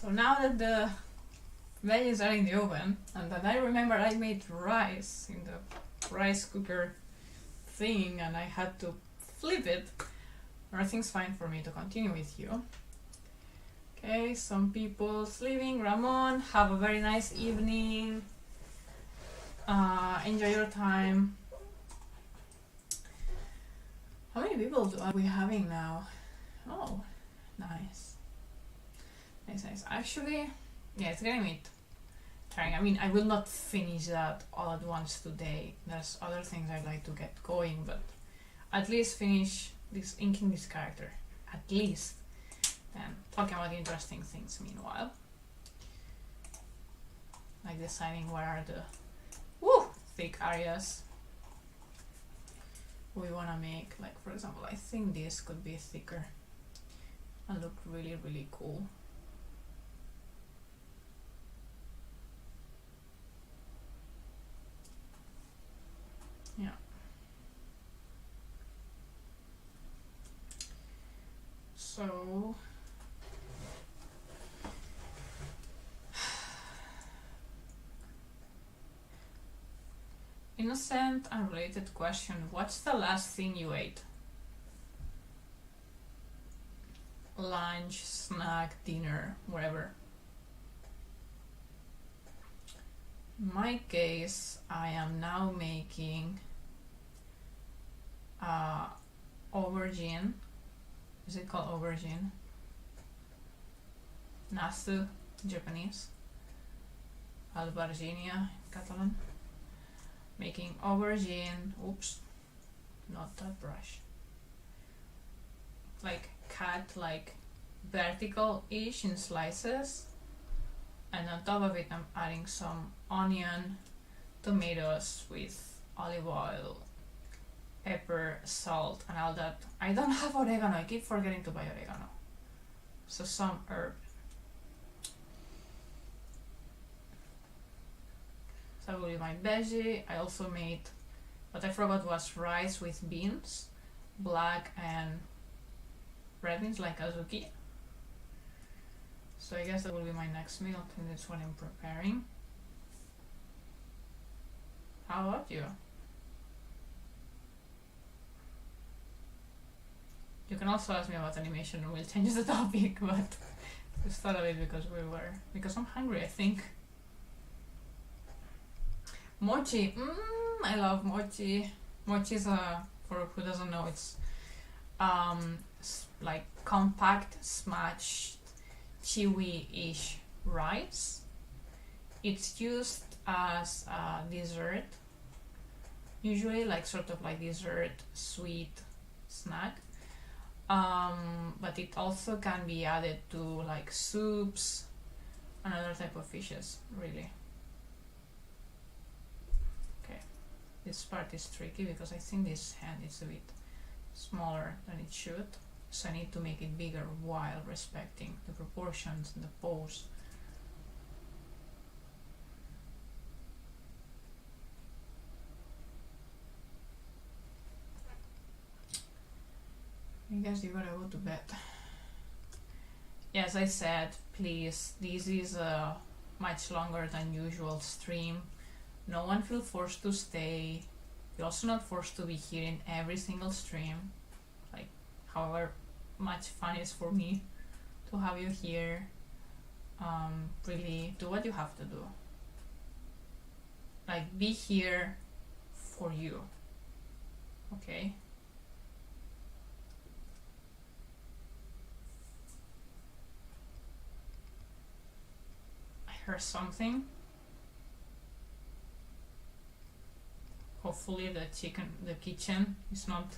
So now that the veggies are in the oven, and that I remember I made rice in the rice cooker thing and I had to flip it, everything's fine for me to continue with you. Okay, some people sleeping. Ramon, have a very nice evening. Enjoy your time. How many people are we having now? Oh, nice. Nice. Actually, yeah, it's getting me tiring. I mean, I will not finish that all at once today. There's other things I'd like to get going, but at least finish this inking this character. At least. And talking about interesting things meanwhile. Like deciding what are the thick areas we want to make. Like, for example, I think this could be thicker and look really, really cool. Yeah. So innocent, unrelated question. What's the last thing you ate? Lunch, snack, dinner, whatever. In my case, I am now making aubergine. Is it called aubergine? Nasu, Japanese. Alberginia, Catalan. Making aubergine. Oops, not that brush. Like cut like vertical-ish in slices, and on top of it I'm adding some onion, tomatoes with olive oil, pepper, salt, and all that. I don't have oregano. I keep forgetting to buy oregano. So some herb. So that will be my veggie. I also made, what I forgot was rice with beans, black and red beans like azuki. So I guess that will be my next meal, and that's what I'm preparing. How about you? You can also ask me about animation and we'll change the topic, but just thought of it because I'm hungry, I think. Mochi, I love mochi. Mochi is for who doesn't know, it's like compact, smashed, chewy-ish rice. It's used as a dessert, usually like sort of like dessert sweet snack. But it also can be added to like soups and other type of fishes, really. Okay, this part is tricky because I think this hand is a bit smaller than it should, so I need to make it bigger while respecting the proportions and the pose. I guess you gotta go to bed. As I said, please, this is a much longer than usual stream. No one feel forced to stay. You're also not forced to be here in every single stream. Like, however much fun it is for me to have you here. Really do what you have to do. Like, be here for you. Okay? Heard something. Hopefully the kitchen is not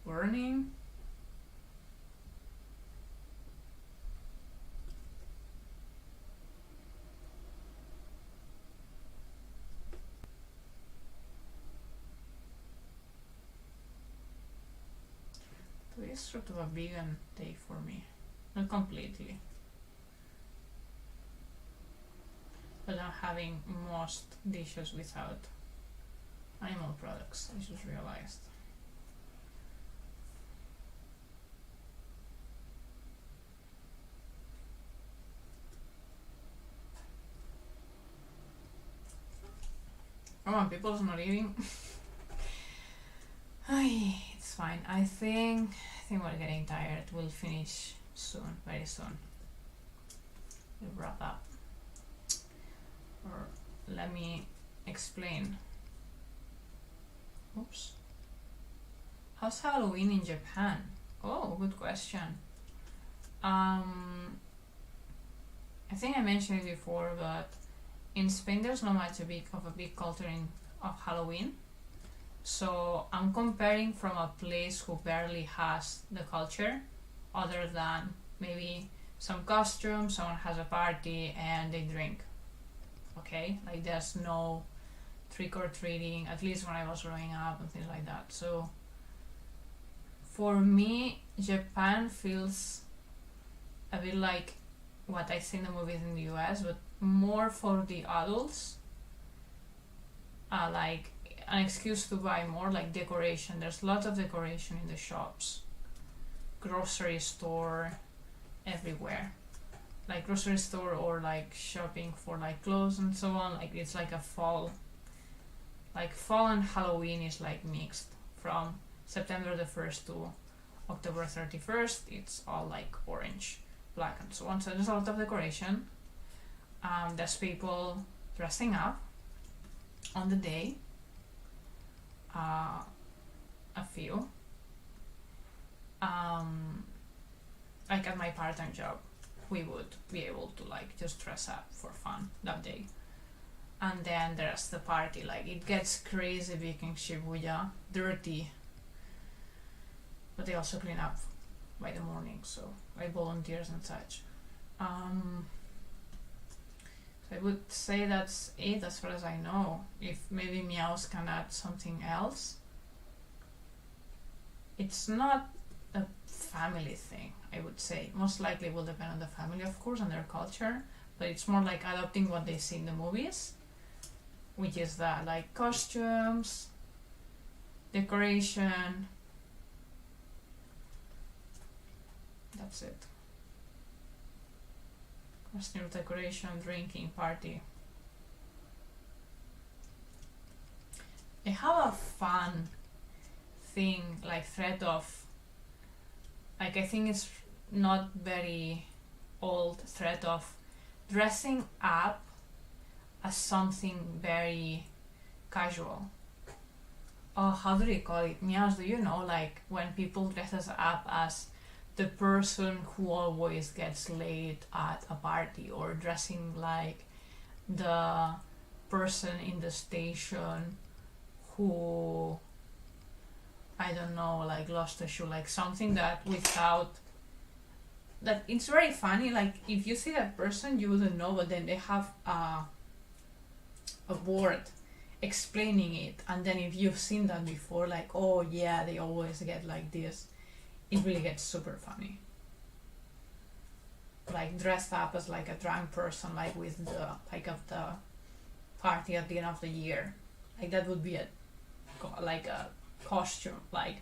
burning. Today is sort of a vegan day for me. Not completely. But I'm having most dishes without animal products, I just realized. Come on, people's not eating. It's fine. I think we're getting tired. We'll finish soon, very soon. We'll wrap up. Or let me explain. Oops. How's Halloween in Japan? Oh, good question. I think I mentioned it before, but in Spain there's not much of a big culture of Halloween. So I'm comparing from a place who barely has the culture, other than maybe some costumes, someone has a party and they drink. Okay, like there's no trick or treating, at least when I was growing up and things like that. So for me, Japan feels a bit like what I see in the movies in the US, but more for the adults. Like an excuse to buy more, like decoration. There's lots of decoration in the shops, grocery store, everywhere. Like grocery store or like shopping for like clothes and so on. Like it's like a fall. Like fall and Halloween is like mixed from September the 1st to October 31st. It's all like orange, black and so on. So there's a lot of decoration. There's people dressing up on the day. A few. Like at my part-time job, we would be able to like just dress up for fun that day. And then there's the party, like it gets crazy big in Shibuya, dirty. But they also clean up by the morning, so like volunteers and such. So I would say that's it as far as I know. If maybe Meows can add something else. It's not a family thing, I would say. Most likely will depend on the family, of course, and their culture. But it's more like adopting what they see in the movies, which is that like costumes, decoration. That's it. Costume, decoration, drinking, party. They have a fun thing, like thread of, like I think it's not very old thread of dressing up as something very casual. Oh, how do they call it? Meows, do you know, like when people dress up as the person who always gets late at a party, or dressing like the person in the station who, I don't know, like lost a shoe, like something that without that, it's very funny. Like if you see that person you wouldn't know, but then they have a board explaining it, and then if you've seen that before, like, oh yeah, they always get like this, it really gets super funny. Like dressed up as like a drunk person, like with the like of the party at the end of the year, like that would be a costume. Like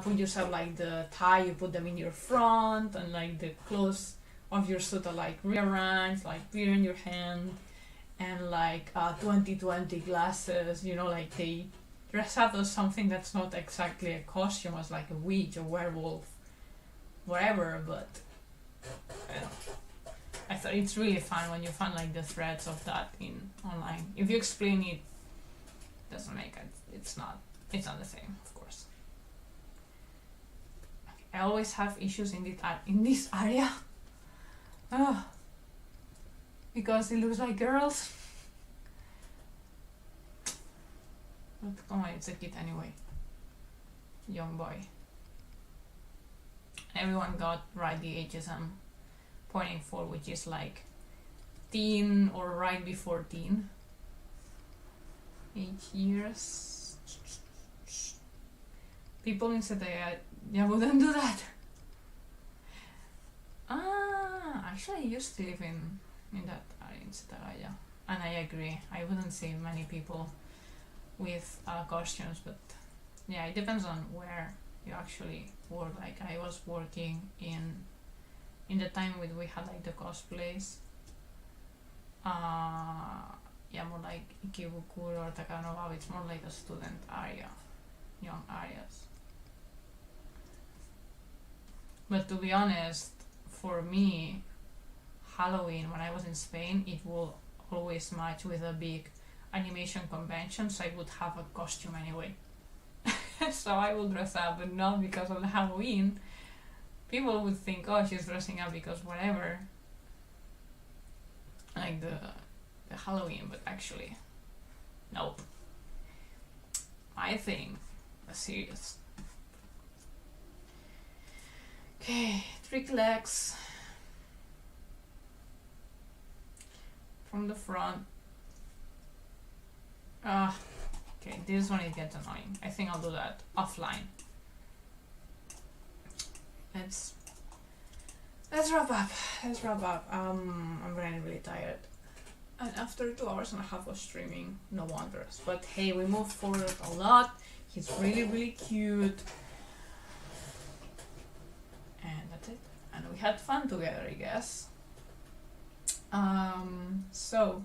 put yourself like the tie, you put them in your front, and like the clothes of your suit are like rearranged, like beer in your hand, and like 2020 glasses, you know, like they dress up as something that's not exactly a costume, as like a witch, a werewolf, whatever, but I thought it's really fun when you find like the threads of that in online. If you explain it, doesn't make it, it's not the same, of course. I always have issues in this area. Because it looks like girls. But come on, it's a kid anyway. Young boy. Everyone got right the ages I'm pointing for, which is like teen or right before teen. 8 years. People in Setagaya wouldn't do that. Actually I used to live in that area in Setagaya, and I agree, I wouldn't see many people with costumes, but yeah, it depends on where you actually work. Like I was working in the time when we had like the cosplays, yeah, more like Ikebukuro or Takanowa, it's more like a student area, young areas. But to be honest, for me, Halloween, when I was in Spain, it will always match with a big animation convention, so I would have a costume anyway. So I will dress up, but not because of the Halloween. People would think, oh, she's dressing up because whatever, like the Halloween, but actually, nope. My thing, a serious. Okay, trick legs from the front. Okay, this one it gets annoying. I think I'll do that offline. Let's wrap up. I'm really tired. And after 2 hours and a half of streaming, no wonders. But hey, we moved forward a lot. He's really cute. And that's it. And we had fun together, I guess. So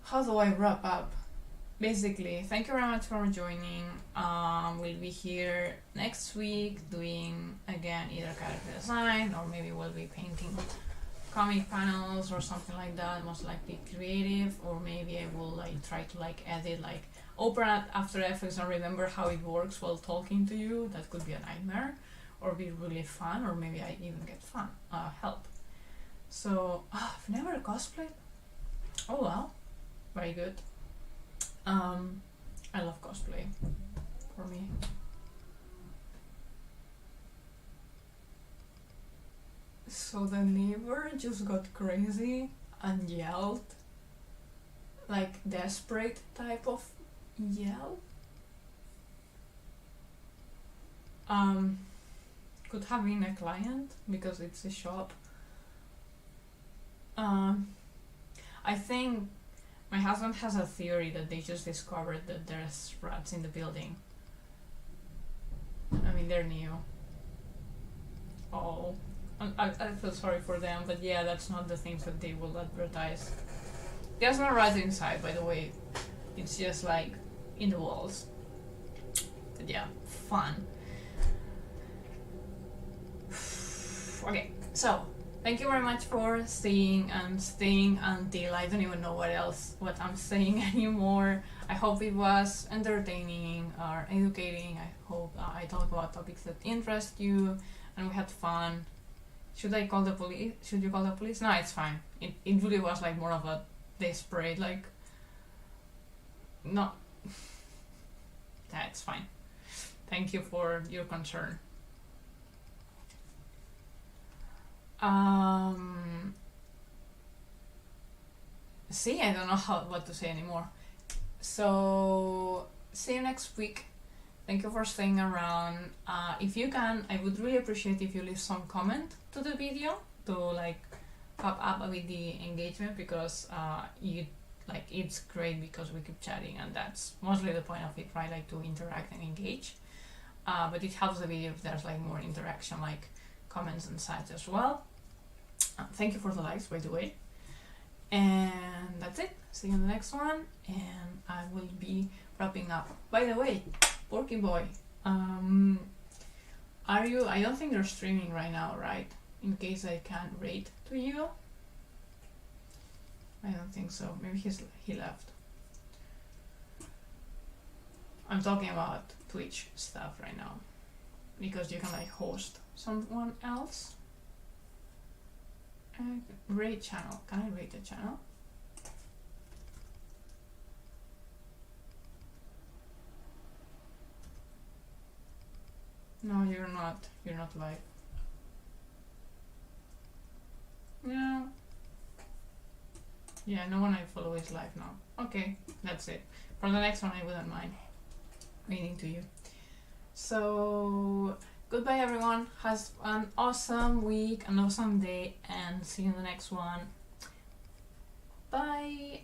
how do I wrap up? Basically, thank you very much for joining. We'll be here next week doing again either character design, or maybe we'll be painting comic panels or something like that, most likely creative, or maybe I will like try to like edit, like open up After Effects and remember how it works while talking to you. That could be a nightmare, or be really fun, or maybe I even get fun help. So I've never cosplayed. Oh well, very good. I love cosplay for me. So the neighbor just got crazy and yelled, like desperate type of yell. Could have been a client because it's a shop. I think my husband has a theory that they just discovered that there's rats in the building. I mean, they're new. Oh, I feel sorry for them, but yeah, that's not the things that they will advertise. There's no rats inside, by the way. It's just like in the walls. But yeah, fun. Okay, so thank you very much for staying until I don't even know what I'm saying anymore. I hope it was entertaining or educating. I hope I talk about topics that interest you and we had fun. Should I call the police? Should you call the police? No, it's fine. It really was like more of a desperate, like, no. That's fine. Thank you for your concern. See, I don't know what to say anymore. So see you next week. Thank you for staying around. If you can, I would really appreciate if you leave some comment to the video to like pop up with the engagement, because it's great because we keep chatting and that's mostly the point of it, right? Like to interact and engage. But it helps the video if there's like more interaction, like comments and such as well. Thank you for the likes, by the way. And that's it. See you in the next one, and I will be wrapping up. By the way, Porky Boy, are you? I don't think you're streaming right now, right? In case I can rate to you. I don't think so. Maybe he left. I'm talking about Twitch stuff right now, because you can like host someone else. Rate channel. Can I rate the channel? No, you're not. You're not live. No. Yeah, no one I follow is live now. Okay, that's it. For the next one, I wouldn't mind reading to you. So goodbye, everyone. Have an awesome week, an awesome day, and see you in the next one. Bye.